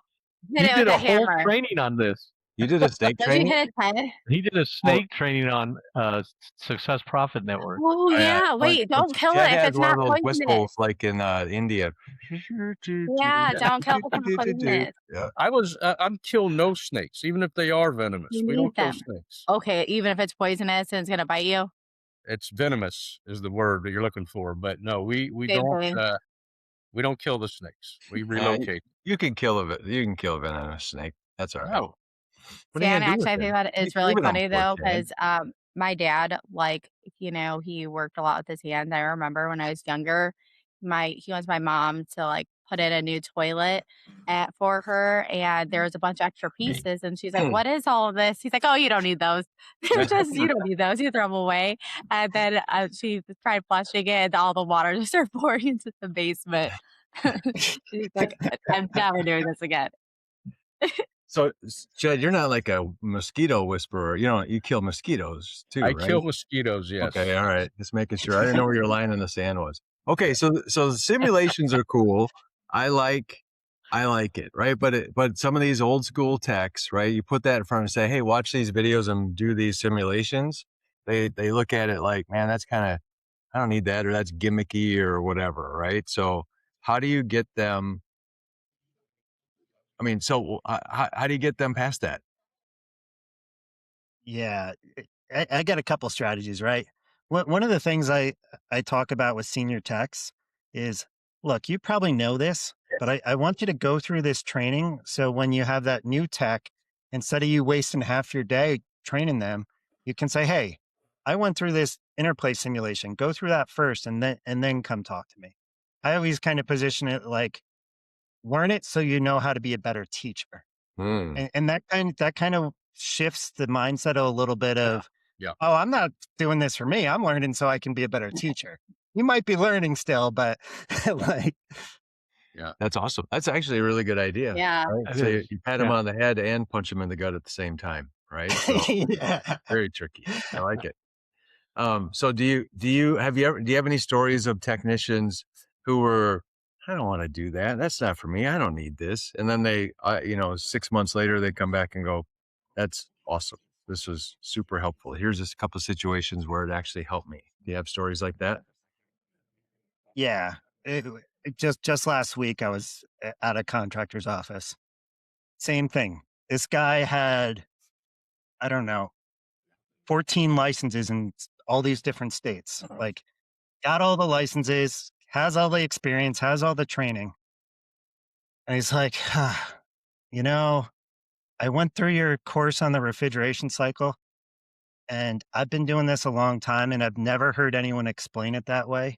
hit You it did with a a whole hammer. training on this. You did a snake Don't you training? hit a 10? He did a snake training on Success Profit Network. Oh, yeah. Wait, don't kill Chad it if has it's one of not those poisonous. whistles like in India. Yeah, don't kill it if it's not poisonous. Yeah. I'm kill no snakes, even if they are venomous. You We need don't kill them. snakes. Okay, even if it's poisonous and it's gonna bite you? It's venomous is the word that you're looking for. But no, we Same don't thing. we don't kill the snakes. We relocate. You can kill a venomous snake. That's all right. No. What See, are you and gonna do actually, I with think it? that it's You really leave it on funny for though, Chad. because my dad, like, he worked a lot with his hands. I remember when I was younger, he wants my mom to like put in a new toilet for her, and there was a bunch of extra pieces, and she's like, "What is all of this?" He's like, "Oh, you don't need those. They're just you don't need those. You throw them away." And then she tried flushing it, and all the water just started pouring into the basement. She's like, "I'm never doing this again." So, Chad, you're not like a mosquito whisperer. You kill mosquitoes too, I right? kill mosquitoes, yes. Okay, all right. Just making sure. I didn't know where your line in the sand was. Okay, so the simulations are cool. I like it, right? But some of these old school techs, right? You put that in front and say, "Hey, watch these videos and do these simulations." They look at it like, "Man, that's kind of I don't need that, or that's gimmicky or whatever," right? So, how do you get them? I mean, so how do you get them past that? Yeah, I got a couple strategies, right? One of the things I talk about with senior techs is, look, you probably know this, but I want you to go through this training. So when you have that new tech, instead of you wasting half your day training them, you can say, hey, I went through this interplay simulation. Go through that first and then come talk to me. I always kind of position it like, learn it so you know how to be a better teacher. Hmm. And that kind of shifts the mindset a little bit of, Yeah. oh, I'm not doing this for me. I'm learning so I can be a better teacher. You might be learning still, but like, Yeah. That's awesome. That's actually a really good idea. Yeah. Right? It So is. you pat him Yeah. on the head and punch him in the gut at the same time, right? So yeah. very tricky. I like it. So do you have any stories of technicians who were, I don't want to do that. That's not for me. I don't need this. And then they, 6 months later, they come back and go, that's awesome. This was super helpful. Here's just a couple of situations where it actually helped me. Do you have stories like that? Yeah. Just last week, I was at a contractor's office. Same thing. This guy had, I don't know, 14 licenses in all these different states. Like, got all the licenses, has all the experience, has all the training. And he's like, you know, I went through your course on the refrigeration cycle, and I've been doing this a long time, and I've never heard anyone explain it that way.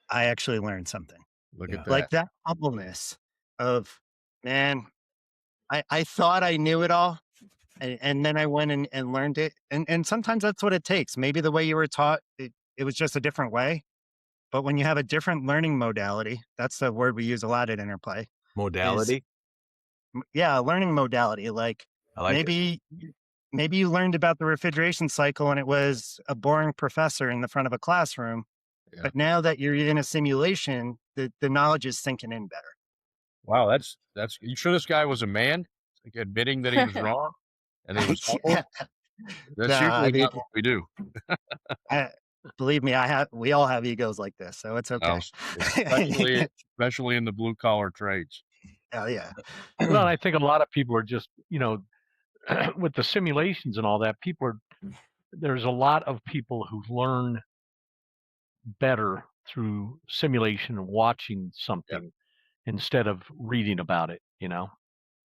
I actually learned something. Look Yeah. at that. Like that humbleness of, man, I thought I knew it all. And then I went and learned it. And sometimes that's what it takes. Maybe the way you were taught, it was just a different way. But when you have a different learning modality, that's the word we use a lot at Interplay. Modality? Yeah, learning modality. Like I like it. maybe you learned about the refrigeration cycle and it was a boring professor in the front of a classroom. Yeah. But now that you're in a simulation, the knowledge is sinking in better. Wow, that's you sure this guy was a man? Like admitting that he was wrong and he was humble? Yeah. That's No, I usually mean, not what we do. believe me, we all have egos like this, so it's okay. Especially in the blue collar trades. Hell yeah. Well, I think a lot of people are just, with the simulations and all that, there's a lot of people who learn better through simulation and watching something instead of reading about it,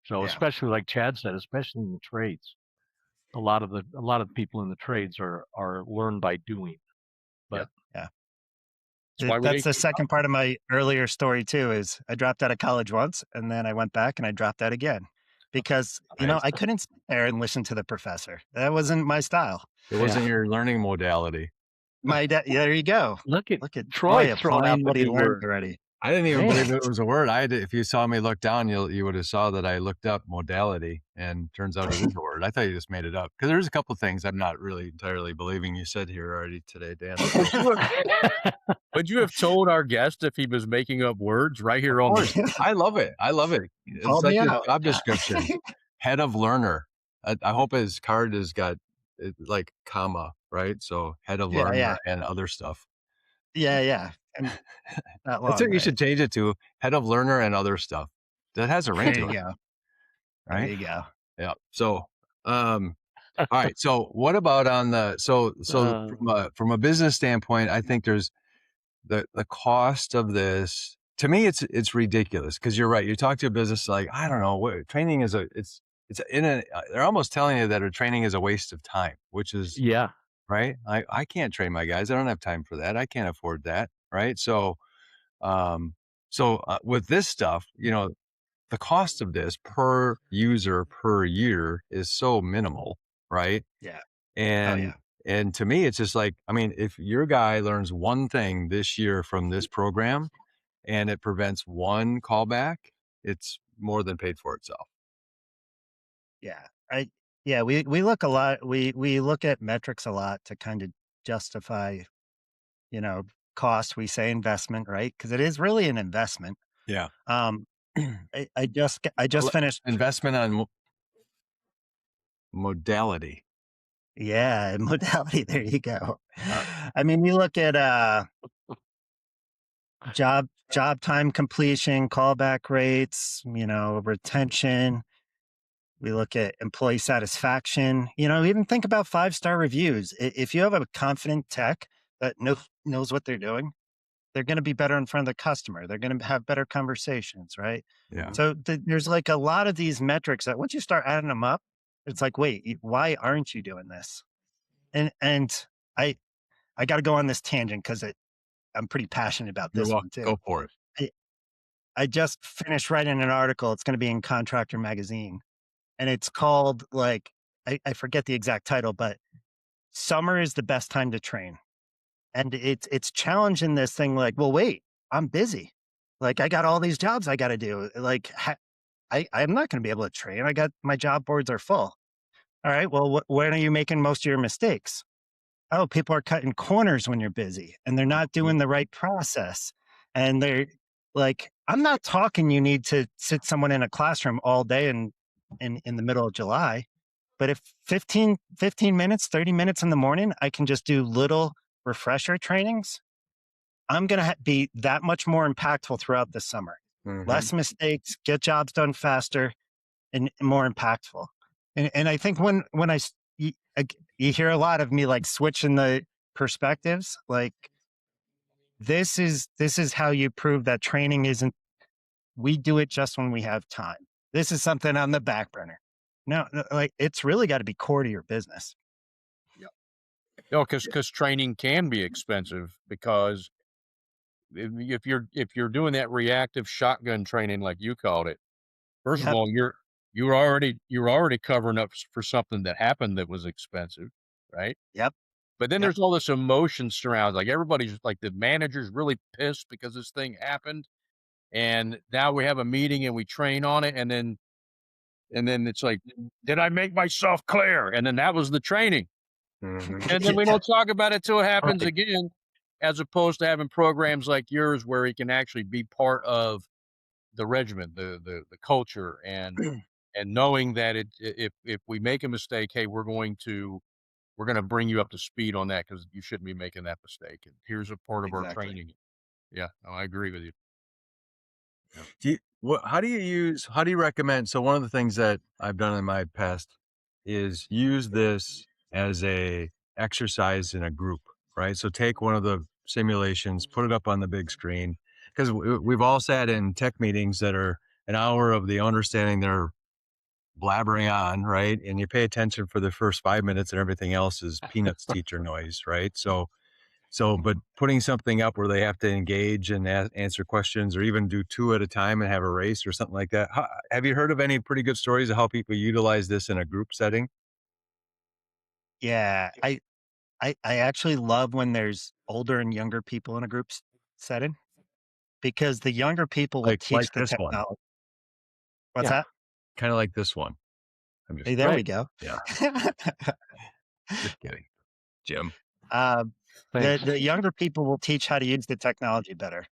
So Yeah. especially like Chad said, especially in the trades, a lot of people in the trades are learned by doing. But Yeah. That's why we That's didn't the keep second part of my earlier story too, is I dropped out of college once and then I went back and I dropped out again because, Nice. I couldn't sit there and listen to the professor. That wasn't my style. It wasn't your learning modality. My dad, there you go. look at Troy Troy throwing applying out what he new learned words. already. I didn't even Man. believe it was a word. If you saw me look down, you would have saw that I looked up modality, and turns out it is a word. I thought you just made it up because there's a couple of things I'm not really entirely believing you said here already today, Dan. Would you have told our guest if he was making up words right here on the I love it. It's Call such me a out. job description. Head of learner. I hope his card has got like comma, right? So head of Yeah, learner yeah, and other stuff. yeah. And not That's long, what you right? should change it to, head of learner and other stuff. That has a ring There to you it, go. There right? you go. Yeah. So, all right. So what about on the so Uh, from a business standpoint, I think there's the cost of this. To me, it's ridiculous because you're right. You talk to a business like, I don't know, what training is they're almost telling you that a training is a waste of time, which is yeah. right. I can't train my guys. I don't have time for that. I can't afford that. Right. So with this stuff, the cost of this per user per year is so minimal, right? Yeah. Oh, And yeah. and to me, it's just like, I mean, if your guy learns one thing this year from this program and it prevents one callback, it's more than paid for itself. Yeah. We look a lot. We look at metrics a lot to kind of justify, you know, cost. We say investment, right? Because it is really an investment. Yeah. Um, I just finished. Investment on modality. Yeah, modality. There you go. Uh, I mean, you look at job time completion, callback rates, retention. We look at employee satisfaction. Even think about 5-star reviews. If you have a confident tech that knows what they're doing, they're going to be better in front of the customer. They're going to have better conversations, right? yeah. So there's like a lot of these metrics that once you start adding them up, it's like, wait, why aren't you doing this? And I I got to go on this tangent because I'm pretty passionate about You're this welcome. one too. Go for it. I, I just finished writing an article. It's going to be in Contractor Magazine, and it's called I forget the exact title, but summer is the best time to train. And it's challenging this thing like, well, wait, I'm busy. Like I got all these jobs I got to do. Like I'm not going to be able to train. I got my job boards are full. All right. Well, when are you making most of your mistakes? Oh, people are cutting corners when you're busy and they're not doing the right process. And they're like, I'm not talking you need to sit someone in a classroom all day in the middle of July. But if 15 minutes, 30 minutes in the morning, I can just do little refresher trainings, I'm going to be that much more impactful throughout the summer. Mhm. Less mistakes, get jobs done faster, and more impactful. And I think when you hear a lot of me like switching the perspectives, like this is how you prove that training isn't. We do it just when we have time. This is something on the back burner. No, like it's really got to be core to your business. No, because training can be expensive because if you're doing that reactive shotgun training like you called it, first of Yep. all, you're already covering up for something that happened that was expensive, right? Yep. But then Yep. there's all this emotion surrounded. Like everybody's like the manager's really pissed because this thing happened, and now we have a meeting and we train on it, and then it's like, did I make myself clear? And then that was the training. Mhm. And then we Yeah. don't talk about it till it happens Right. again, as opposed to having programs like yours where he can actually be part of the regimen, the culture, and knowing that if we make a mistake, hey, we're gonna bring you up to speed on that because you shouldn't be making that mistake. And here's a part of our Exactly. training. Yeah, no, I agree with you. Yeah. How do you recommend? So one of the things that I've done in my past is use this as a exercise in a group, right? So take one of the simulations, put it up on the big screen, because we've all sat in tech meetings that are an hour of the owner standing there blabbering on, right? And you pay attention for the first 5 minutes and everything else is peanuts teacher noise, right? But putting something up where they have to engage and answer questions or even do two at a time and have a race or something like that. Have you heard of any pretty good stories of how people utilize this in a group setting? Yeah. I actually love when there's older and younger people in a setting because the younger people will Like teach the this one, technology. What's Yeah. that? kind of like this one. I'm just, Hey, there we Right. go. yeah, just kidding, Jim. Um, the Thanks. the younger people will teach how to use the technology better.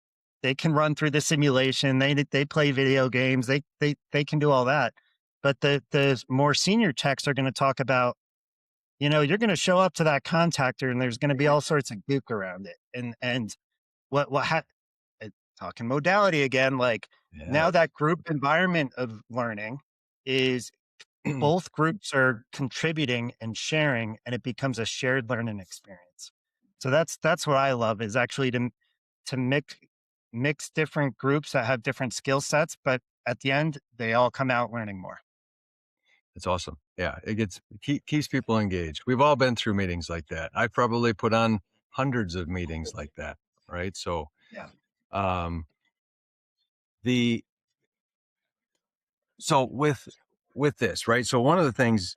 They can run through the simulation. They play video games. They can do all that. But the more senior techs are going to talk about, you're going to show up to that contactor and there's going to be all sorts of gook around it. And talking modality again, like now that group environment of learning is both groups are contributing and sharing, and it becomes a shared learning experience. So that's what I love, is actually to mix different groups that have different skill sets, but at the end they all come out learning more. It's awesome. Yeah, keeps people engaged. We've all been through meetings like that. I probably put on hundreds of meetings like that, right? So, Yeah. So with this, right? So one of the things,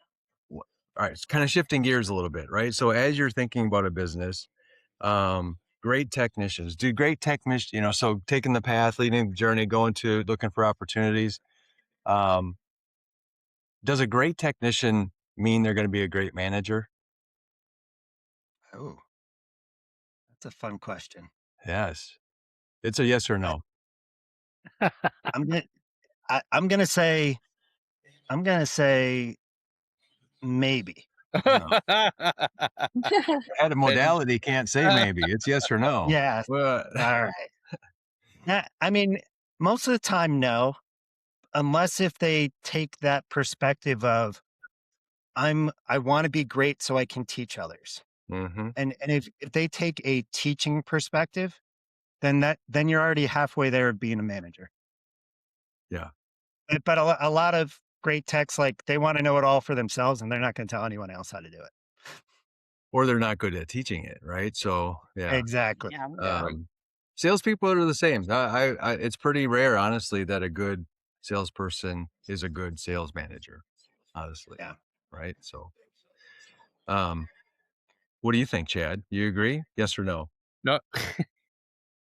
all right, it's kind of shifting gears a little bit, right? So as you're thinking about a business, great technicians, so taking the path, leading the journey, going to looking for opportunities. Does a great technician mean they're going to be a great manager? Oh, that's a fun question. Yes. It's a yes or no. I'm gonna say maybe. At a modality can't say maybe. It's yes or no. Yeah. Well, All right. I mean, most of the time, no, unless if they take that perspective of I want to be great so I can teach others. mm-hmm. And if they take a teaching perspective, then you're already halfway there of being a manager. Yeah. But a lot of great techs, like, they want to know it all for themselves, and they're not going to tell anyone else how to do it. Or they're not good at teaching it, right? So yeah. Exactly. Yeah. Salespeople are the same. It's pretty rare, honestly, that a good salesperson is a good sales manager, honestly. Yeah. Right. So, what do you think, Chad? You agree? Yes or no? No,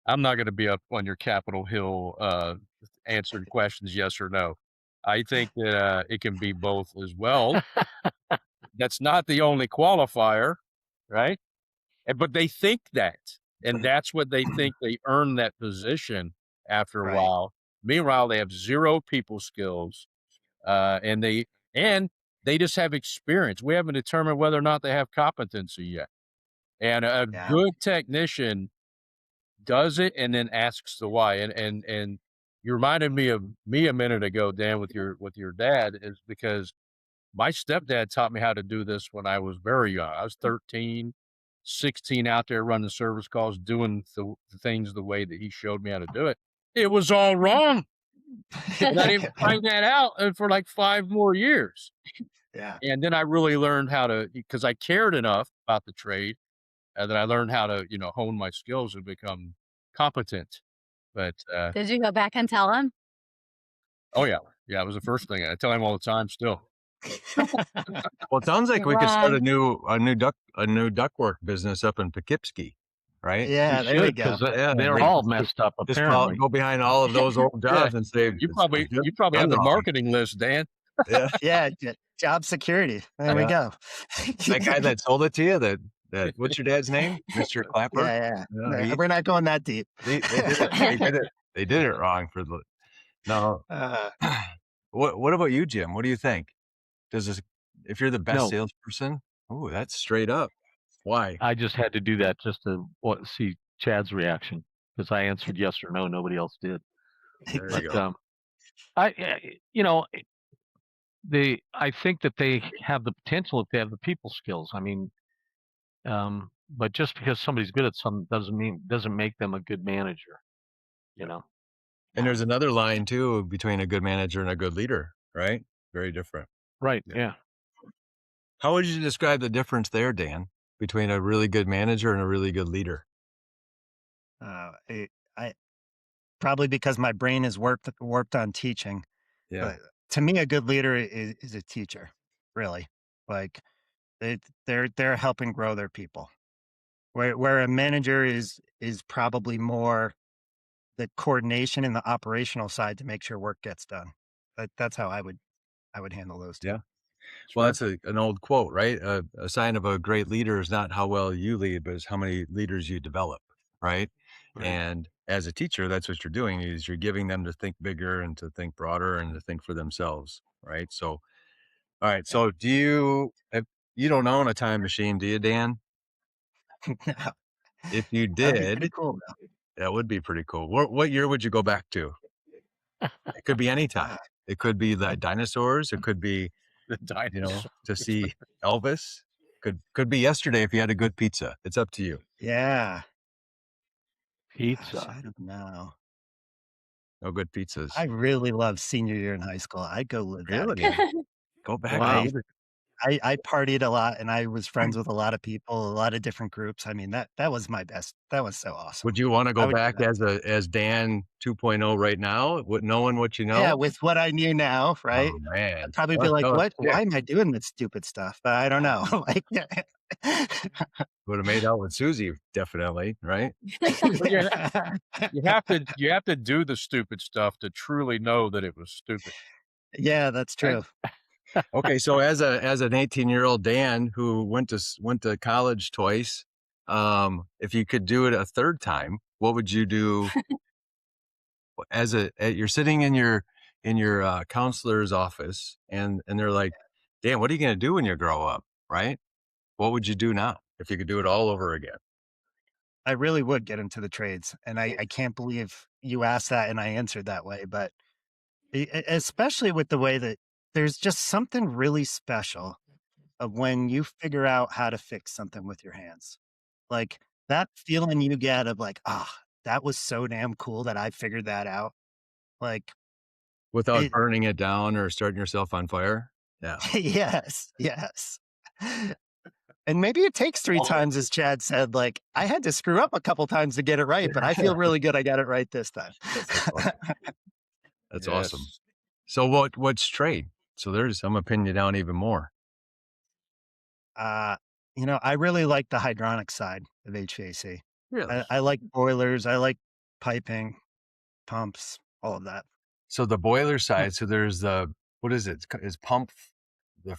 I'm not going to be up on your Capitol Hill answering questions yes or no. I think that it can be both as well. That's not the only qualifier, right? But they think that, and that's what they think. They earn that position after a Right. while. Meanwhile, they have zero people skills, and they just have experience. We haven't determined whether or not they have competency yet. And a good technician does it and then asks the why. And you reminded me of me a minute ago, Dan, with your dad, is because my stepdad taught me how to do this when I was very young. I was 13, 16 out there running service calls, doing the things the way that he showed me how to do it. It was all wrong. And I didn't find that out for like 5 more years. Yeah. And then I really learned how to, because I cared enough about the trade, that I learned how to, hone my skills and become competent. But Did you go back and tell him? oh yeah, it was the first thing I tell him all the time. Still, Well, it sounds like we could start a new ductwork business up in Poughkeepsie, right? Yeah, We there we should, go. 'cause Yeah, they're we all just- messed up, Just apparently. go behind all of those old jobs and say you probably have the marketing list, Dan. Yeah, Yeah, job security. There we Yeah. go. that guy that sold it to you. That what's your dad's name? Mr. Clapper. Yeah. No, We're not going that deep. they did it. They did it wrong for the. No. What about you, Jim? What do you think? If you're the best No. salesperson? Oh, that's straight up. Why? I just had to do that just to see Chad's reaction, because I answered yes or no. Nobody else did. There you But go. I think that they have the potential if they have the people skills. I mean, but just because somebody's good at something doesn't make them a good manager. And there's another line too between a good manager and a good leader, right? Very different. Right. Yeah. Yeah. How would you describe the difference there, Dan, between a really good manager and a really good leader? I probably because my brain is warped on teaching. Yeah. But to me, a good leader is a teacher. Really, like they're helping grow their people. Where a manager is probably more the coordination and the operational side to make sure work gets done. That's how I would handle those two. Yeah. Well, that's an old quote, right? A sign of a great leader is not how well you lead, but it's how many leaders you develop, right? Right. And as a teacher, that's what you're doing, is you're giving them to think bigger and to think broader and to think for themselves, right? So, all right. So you don't own a time machine, do you, Dan? If you That'd be did, pretty cool though. that would be pretty cool. What year would you go back to? It could be any time. It could be the dinosaurs. It could be, The dinosaur. to see Elvis. Could be yesterday if you had a good pizza. It's up to you. Yeah. Gosh, Pizza. I don't know. No good pizzas. I really loved senior year in high school. I'd go live that Really? again. Go back. Wow. and live it. I partied a lot and I was friends with a lot of people, a lot of different groups. I mean, that was my best. That was so awesome. Would you want to I go would do back that. as Dan 2.0 right now, knowing what you know? Yeah, with what I knew now, right? Oh man, I'd probably be like, Well, "What? yeah, Why am I doing this stupid stuff?" But I don't know. Like, would have made out with Susie, definitely, right? But you have to do the stupid stuff to truly know that it was stupid. yeah, that's true. Okay, so as an 18-year-old Dan who went to college twice, if you could do it a third time, what would you do? You're sitting in your counselor's office, and they're like, Dan, what are you going to do when you grow up, right? What would you do now if you could do it all over again? I really would get into the trades, and I can't believe you asked that and I answered that way. But especially with the way that there's just something really special of when you figure out how to fix something with your hands. Like that feeling you get of like, ah, that was so damn cool that I figured that out. Like Without it, burning it down or starting yourself on fire? Yeah. yes, yes. And maybe it takes 3 times, as Chad said. Like, I had to screw up a couple times to get it right, but I feel really good I got it right this time. That's awesome. That's awesome. Yes. So what's trade? So I'm gonna pin you down even more. I really like the hydronic side of HVAC. Really? I like boilers, I like piping, pumps, all of that. So the boiler side, so there's what is it? Is pump the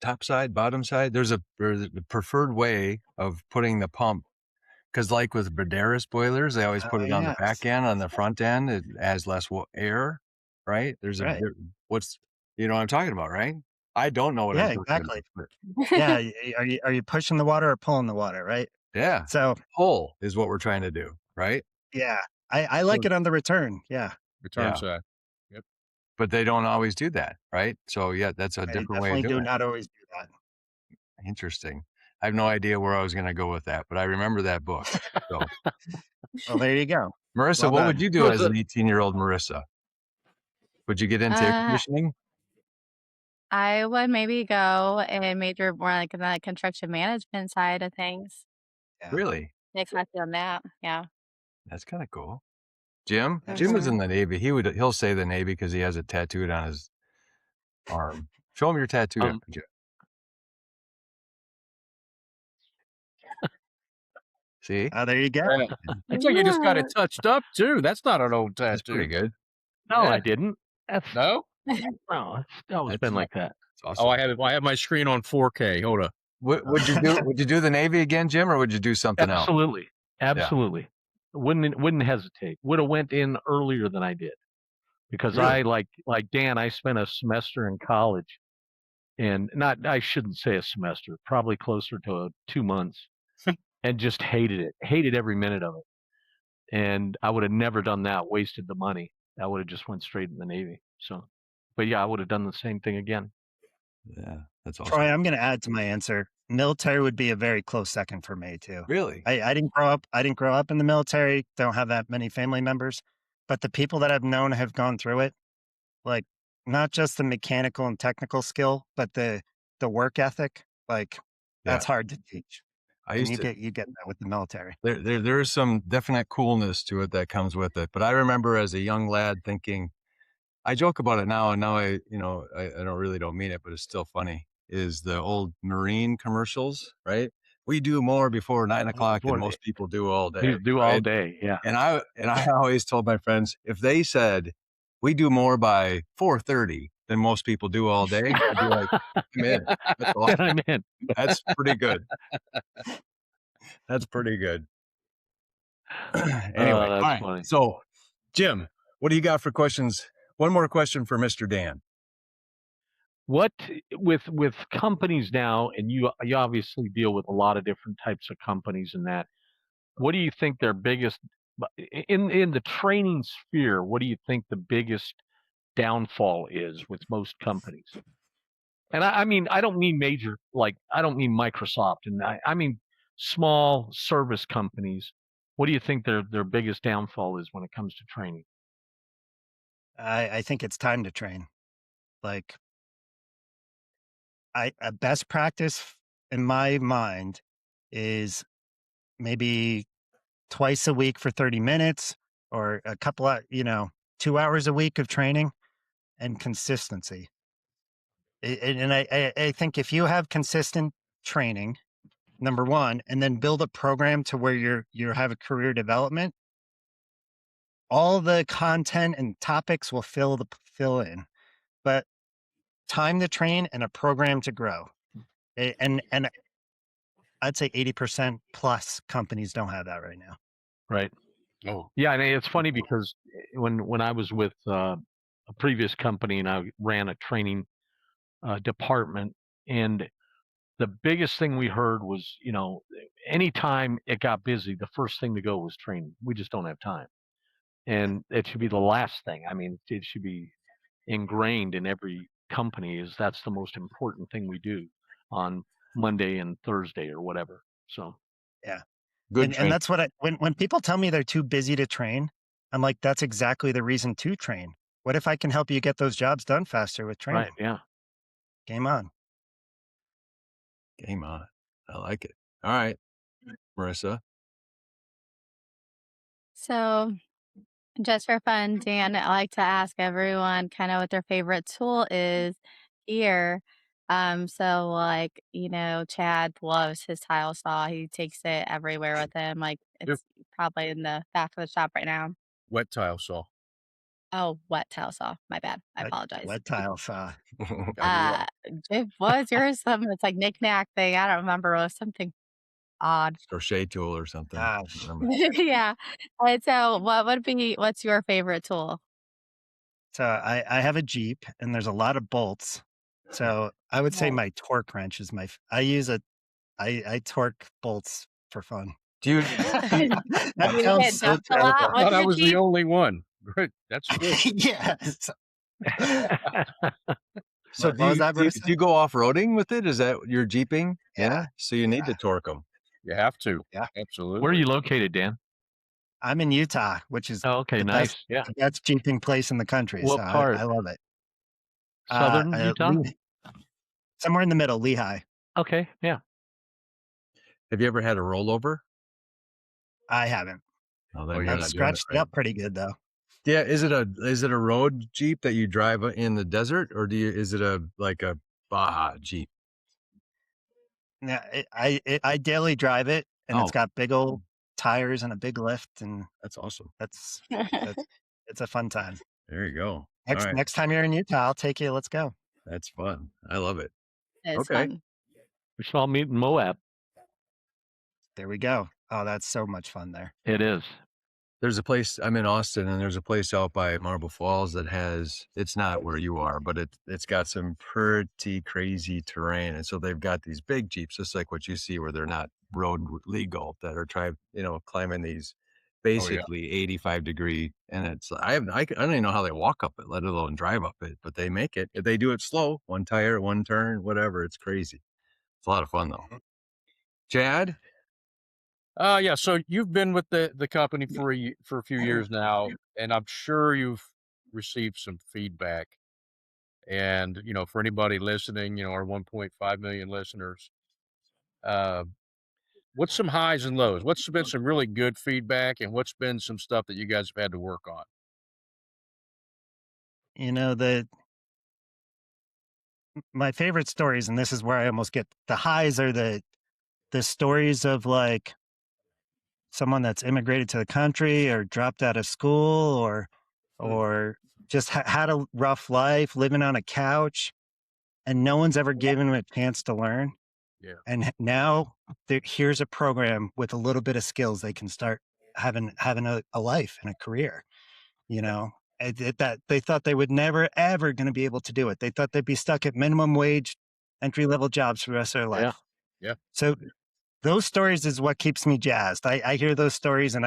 top side, bottom side? There's the preferred way of putting the pump, because like with Braderis boilers, they always put Oh, it on the yes. back end. On the front end, it has less air, right? Right. You know what I'm talking about, right? I don't know what Yeah, I'm talking exactly. about. Yeah, are you pushing the water or pulling the water, right? Yeah, So, pull is what we're trying to do, right? yeah, I like it on the return, yeah. Return Yeah. side. Yep. But they don't always do that, right? So yeah, that's a I different way of definitely do doing it. not always do that. Interesting. I have no idea where I was going to go with that, but I remember that book. So, Well, there you go. Marissa, Well what done. would you do as an 18-year-old Marissa? Would you get into air Uh, conditioning? I would maybe go and major more like in the construction management side of things. Yeah. Really? Next month on that. Yeah. That's kind of cool. Jim was Mhm. in the Navy. He'll say the Navy because he has it tattooed on his arm. Show him your tattoo. Um, Jim. See, There you go. Yeah. Looks like you just got it touched up too. That's not an old that's pretty tattoo. good. no, Yeah. I didn't. That's No? no, it's always That's been like that. It's awesome. Oh, I have my screen on 4K. Hold up. Would you do? Would you do the Navy again, Jim, or would you do something else? Absolutely, absolutely. Wouldn't hesitate. Would have went in earlier than I did because Really? I like Dan. I spent a semester in college, and I shouldn't say a semester, probably closer to 2 months, and just hated it. Hated every minute of it. And I would have never done that. Wasted the money. I would have just went straight in the Navy. So, but yeah, I would have done the same thing again. Yeah, that's awesome. Troy, I'm going to add to my answer. Military would be a very close second for me too. Really? I didn't grow up. I didn't grow up in the military. Don't have that many family members, but the people that I've known have gone through it. Like not just the mechanical and technical skill, but the work ethic. Like that's hard to teach. I And used to. you get that with the military. There is some definite coolness to it that comes with it. But I remember as a young lad thinking, I joke about it now, and now I don't mean it, but it's still funny. Is the old Marine commercials, right? We do more before 9 o'clock than most people do all day. You do all day, yeah. And I always told my friends, if they said we do more by 4:30 than most people do all day, I'd be like, I'm in. That's awesome. I'm in. That's pretty good. That's pretty good. Anyway, all that's right. funny. So, Jim, what do you got for questions? One more question for Mr. Dan. What with companies now, and you obviously deal with a lot of different types of companies and that. What do you think their biggest in the training sphere? What do you think the biggest downfall is with most companies? And I mean, I don't mean major, like I don't mean Microsoft, and I mean small service companies. What do you think their biggest downfall is when it comes to training? I think it's time to train. Like a best practice in my mind is maybe twice a week for 30 minutes or a couple of, 2 hours a week of training and consistency. And I think if you have consistent training, number one, and then build a program to where you have a career development, all the content and topics will fill in. But time to train and a program to grow. And I'd say 80% plus companies don't have that right now. Right. Oh, Yeah, and it's funny because when I was with a previous company and I ran a training department, and the biggest thing we heard was, anytime it got busy, the first thing to go was training. We just don't have time, and it should be the last thing. I mean, it should be ingrained in every company. Is that's the most important thing we do on Monday and Thursday or whatever. So Yeah. Good And training. that's what when people tell me they're too busy to train, I'm like, that's exactly the reason to train. What if I can help you get those jobs done faster with training? right, yeah. Game on. Game on. I like it. All right, Marissa. So, just for fun, Dan, I like to ask everyone kind of what their favorite tool is here. So like, Chad loves his tile saw. He takes it everywhere with him. Like Yep. it's probably in the back of the shop right now. wet tile saw. Oh, wet tile saw. My bad. I Wet, apologize. wet tile saw. Gotta be Uh, wet. what was yours? Something that's like knick-knack thing. I don't remember. It was something odd. Crochet tool or something. I Gosh. don't remember. Yeah. And so what's your favorite tool? So I have a Jeep and there's a lot of bolts. So I would say Oh. my torque wrench is I torque bolts for fun. Do you That Do you sounds get so dumped a lot? I terrible. thought What's I your was the Jeep? only one. Great. That's good. Yeah. so What was that, do Bruce? you go off-roading with it? Is that your Jeeping? Yeah. So you need Yeah. to torque them. You have to. Yeah. Absolutely. Where are you located, Dan? I'm in Utah, which is Oh, okay, the nice. best Yeah. the best jeeping place in the country. What So part? I love it. Southern Utah? Somewhere in the middle, Lehigh. Okay, yeah. Have you ever had a rollover? I haven't. Oh, then Oh, you're yeah. I've not doing it scratched it right. up pretty good though. Yeah, is it a road Jeep that you drive in the desert, or is it like a Baja Jeep? Yeah, I daily drive it, and it's Oh. got big old tires and a big lift, and That's awesome. that's it's a fun time. There you go. Next All right. next time you're in Utah, I'll take you. Let's go. That's fun. I love it. It's Okay. fun. We should all meet in Moab. There we go. Oh, that's so much fun there. It is. There's a place, I'm in Austin, and there's a place out by Marble Falls that it's not where you are, but it's got some pretty crazy terrain. And so they've got these big Jeeps, just like what you see where they're not road legal, that are climbing these basically 85-degree. And I don't even know how they walk up it, let alone drive up it, but they make it. If they do it slow, one tire, one turn, whatever, it's crazy. It's a lot of fun though. Chad? Yeah. So you've been with the company for a few years now, and I'm sure you've received some feedback. And for anybody listening, our 1.5 million listeners, uh, what's some highs and lows? What's been some really good feedback, and what's been some stuff that you guys have had to work on? My favorite stories, and this is where I almost get the highs, are the stories of like someone that's immigrated to the country or dropped out of school or just had a rough life living on a couch, and no one's ever given them a chance to learn. Yeah. And now here's a program with a little bit of skills they can start having a life and a career. You know, that they thought they would never ever going to be able to do it. They thought they'd be stuck at minimum wage, entry level jobs for the rest of their life. Yeah. So those stories is what keeps me jazzed. I hear those stories and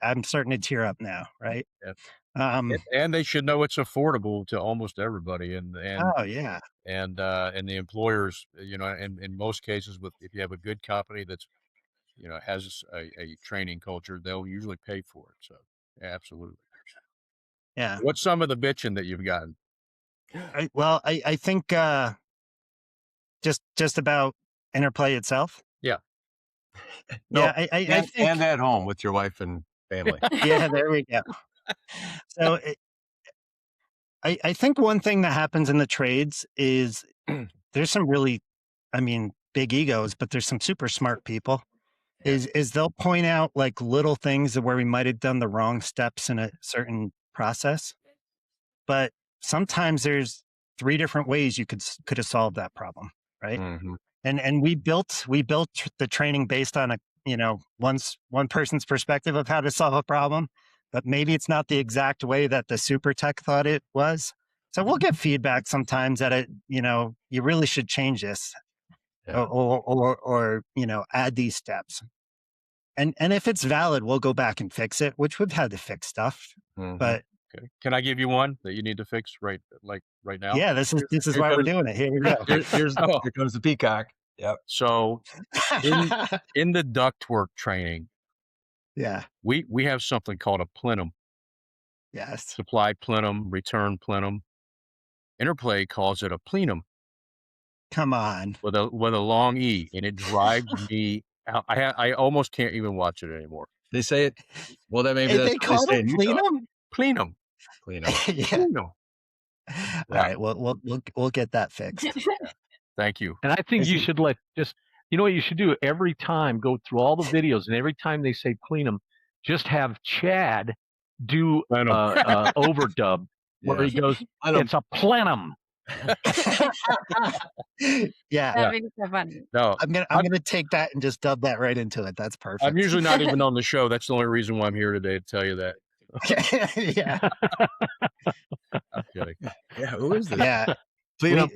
I'm starting to tear up now. Right. Yeah. Um, And they should know it's affordable to almost everybody, and oh yeah. and the employers, in most cases, if you have a good company that's has a training culture, they'll usually pay for it. So absolutely. Yeah. What's some of the bitching that you've gotten? I think just about Interplay itself. Yeah. No, Yeah, I and, think and at home with your wife and family. yeah, there we go. So I think one thing that happens in the trades is there's some really, I mean, big egos, but there's some super smart people. Yeah. Is they'll point out like little things where we might have done the wrong steps in a certain process, but sometimes there's 3 different ways you could have solved that problem, right? Mhm. And we built the training based on one person's perspective of how to solve a problem, but maybe it's not the exact way that the super tech thought it was. So we'll get feedback sometimes that you really should change this, Yeah. or add these steps. And if it's valid, we'll go back and fix it, which we've had to fix stuff. Mhm. But Okay. Can I give you one that you need to fix right now? yeah, this is Here why we're comes- doing it. Here we go. Oh. Here comes the peacock. Yep. So in the ductwork training, Yeah. we have something called a plenum, Yes. supply plenum, return plenum. Interplay calls it a plenum Come on. with a long E, and it drives me out. I almost can't even watch it anymore. They say it. Well, then maybe Hey, that's they what call say it in Utah. plenum. Plenum. Clean up. Yeah. Plenum. All right. We'll get that fixed. Thank you. And I think Is you it- should you know what you should do? Every time, go through all the videos, and every time they say plenum, just have Chad do Plenum. overdub where he goes, Plenum. "It's a plenum." Yeah. That'd be so funny. No, I'm gonna take that and just dub that right into it. That's perfect. I'm usually not even on the show. That's the only reason why I'm here today, to tell you that. Yeah. I'm kidding. Yeah. Who is this? Yeah. Clean up.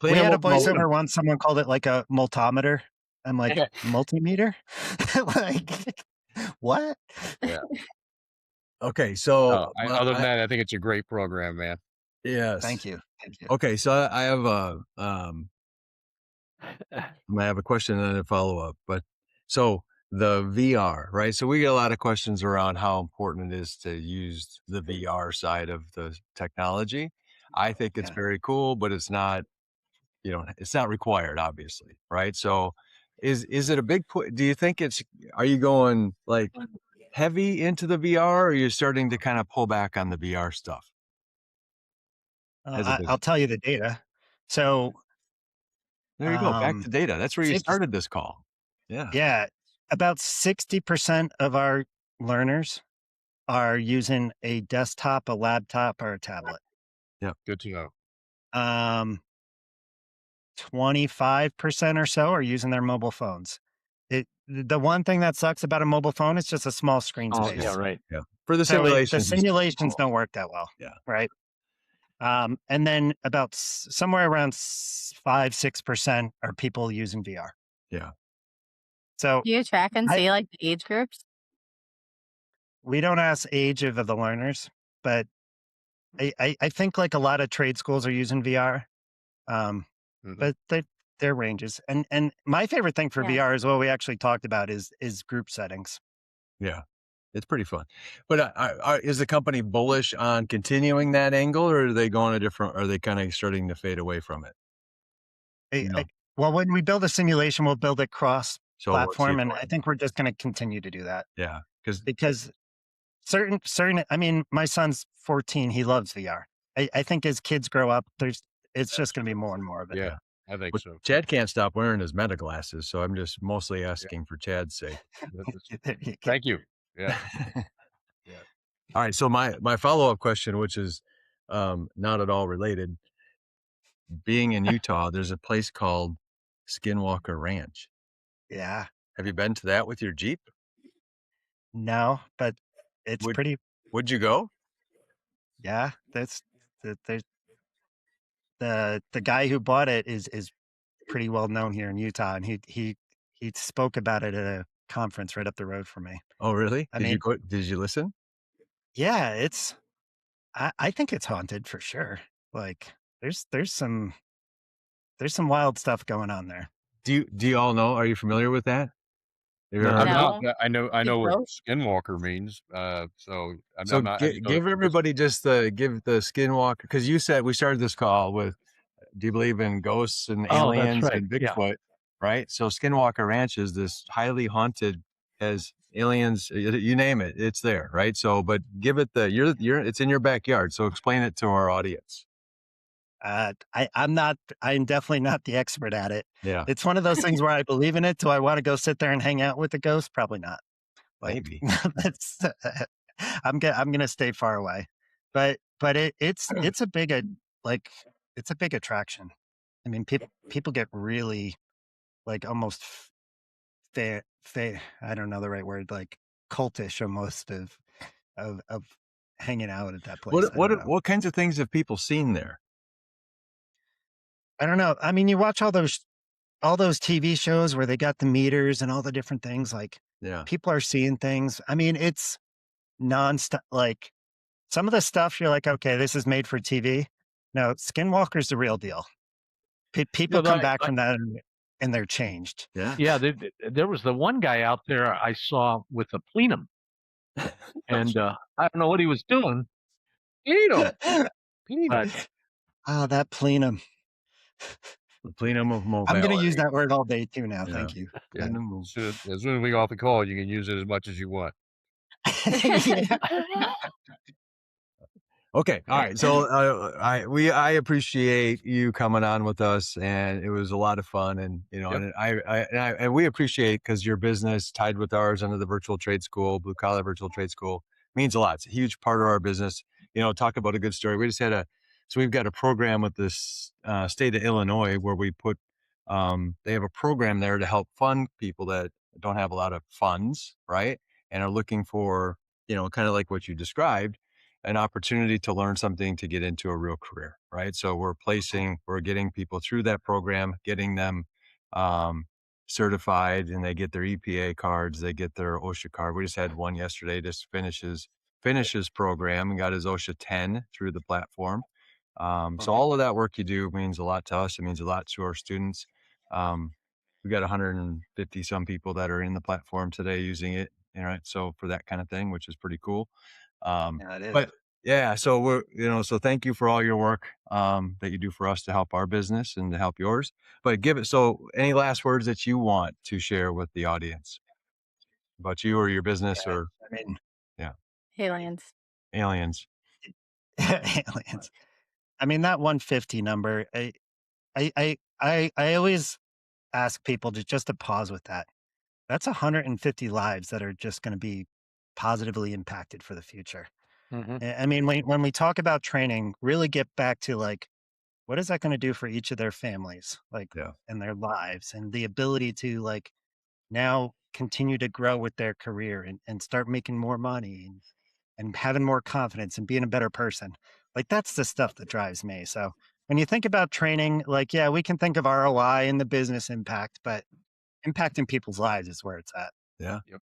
We Clean had a up. voiceover once. Someone called it like a multimeter. I'm like, Yeah. multimeter? Like, what? Okay. So Other than that, I think it's a great program, man. yes. Thank you. Thank you. Okay. So I have I have a question and a follow up, but so the VR, right? So we get a lot of questions around how important it is to use the VR side of the technology. I think it's Yeah. very cool, but it's not, it's not required, obviously, right? So is it a big do you think are you going like heavy into the VR, or are you starting to kind of pull back on the VR stuff? As a I'll business? tell you the data. So, There you go. Back to data. That's where you six- started this call. Yeah. yeah, about 60% of our learners are using a desktop, a laptop, or a tablet. Good to know. 25% or so are using their mobile phones. The one thing that sucks about a mobile phone is just a small screen Oh, space. yeah, right. Yeah. For the So simulations. the simulations don't work that well. Yeah. Right. And then about somewhere around 5-6% are people using VR. Yeah. So Do you track and see like the age groups? we don't ask age of the learners, but I think like a lot of trade schools are using VR. Mhm. But their ranges. And my favorite thing for Yeah. VR is what we actually talked about is group settings. Yeah. It's pretty fun. But is the company bullish on continuing that angle, or are they going are they kind of starting to fade away from it? Well, when we build a simulation, we'll build it cross So what's the platform, and I point? think we're just going to continue to do that. Yeah. Because certain, I mean, my son's 14, he loves VR. I think as kids grow up, it's just going to be more and more of it. Yeah, I think But so. Chad can't stop wearing his meta glasses, so I'm just mostly asking for Chad's sake. There you go. Thank you. Yeah. All right. So my follow-up question, which is not at all related, being in Utah, there's a place called Skinwalker Ranch. Yeah. Have you been to that with your Jeep? No, but it's Would pretty. Would you go? Yeah, there's the guy who bought it is pretty well known here in Utah, and he spoke about it at a conference right up the road from me. Oh, really? I Did you mean, go? Did you listen? yeah, I think it's haunted for sure. Like there's some wild stuff going on there. Do you all know? Are you familiar with that? Have you ever No. heard I'm of it? not. No. I know The what ghost? skinwalker means. So So I'm not. I didn't know give if it was. everybody just give the skinwalker, because you said we started this call with, do you believe in ghosts and Oh, that's aliens right. and Yeah. Bigfoot, right? So Skinwalker Ranch is this highly haunted, has aliens, you name it, it's there, right? So, but give it it's in your backyard. So explain it to our audience. I'm definitely not the expert at it. Yeah, It's one of those things where I believe in it. Do I want to go sit there and hang out with the ghost? Probably not. Like maybe. that's I'm gonna stay far away. But it's a big like it's a big attraction. I mean, people get really like almost I don't know the right word, like cultish almost of hanging out at that place. I don't know. What kinds of things have people seen there? I don't know. I mean, you watch all those TV shows where they got the meters and all the different things. Like Yeah. people are seeing things. I mean, it's nonstop. Like some of the stuff you're like, okay, this is made for TV. No, Skinwalker's the real deal. People come back from that and they're changed. Yeah. Yeah, there was the one guy out there I saw with a plenum, and I don't know what he was doing, Plenum. but Oh, that plenum. The plenum of Modality. I'm going to use that word all day too now. Yeah. Thank you. Yeah. Plenum of- As soon as we get off the call, you can use it as much as you want. Okay. All right. So I appreciate you coming on with us, and it was a lot of fun. And Yep. and we appreciate, because your business tied with ours under the virtual trade school, blue collar virtual trade school, means a lot. It's a huge part of our business. Talk about a good story. We just had so we've got a program with this state of Illinois where we put they have a program there to help fund people that don't have a lot of funds, right, and are looking for kind of like what you described, an opportunity to learn something to get into a real career, right? So we're getting people through that program, getting them certified, and they get their EPA cards, they get their OSHA card. We just had one yesterday, just finishes program and got his OSHA 10 through the platform. So all of that work you do means a lot to us. It means a lot to our students. We've got 150 some people that are in the platform today using it, right? So for that kind of thing, which is pretty cool. Yeah, it is. But yeah, so so thank you for all your work that you do for us to help our business and to help yours. But any last words that you want to share with the audience about you or your business, Yeah, or I mean, Aliens. aliens? aliens. I mean, that 150 number, I always ask people just to pause with that. That's 150 lives that are just going to be positively impacted for the future. I mean, when we talk about training, really get back to like, what is that going to do for each of their families, like, Yeah. and their lives, and the ability to like now continue to grow with their career and start making more money and having more confidence and being a better person. Like that's the stuff that drives me. So when you think about training, like, yeah, we can think of ROI and the business impact, but impacting people's lives is where it's at. Yeah. Yep.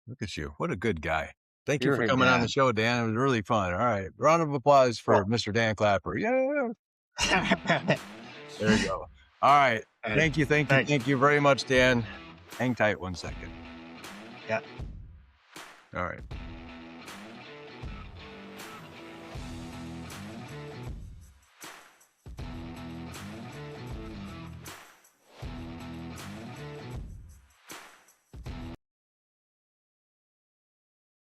Look at you. What a good guy. Thank you You're for a coming on guy. the show, Dan. It was really fun. All right. Round of applause for Mr. Dan Clapper. Yeah. There you go. All right. Thank you. Thanks. Thank you very much, Dan. Hang tight 1 second. Yeah. All right.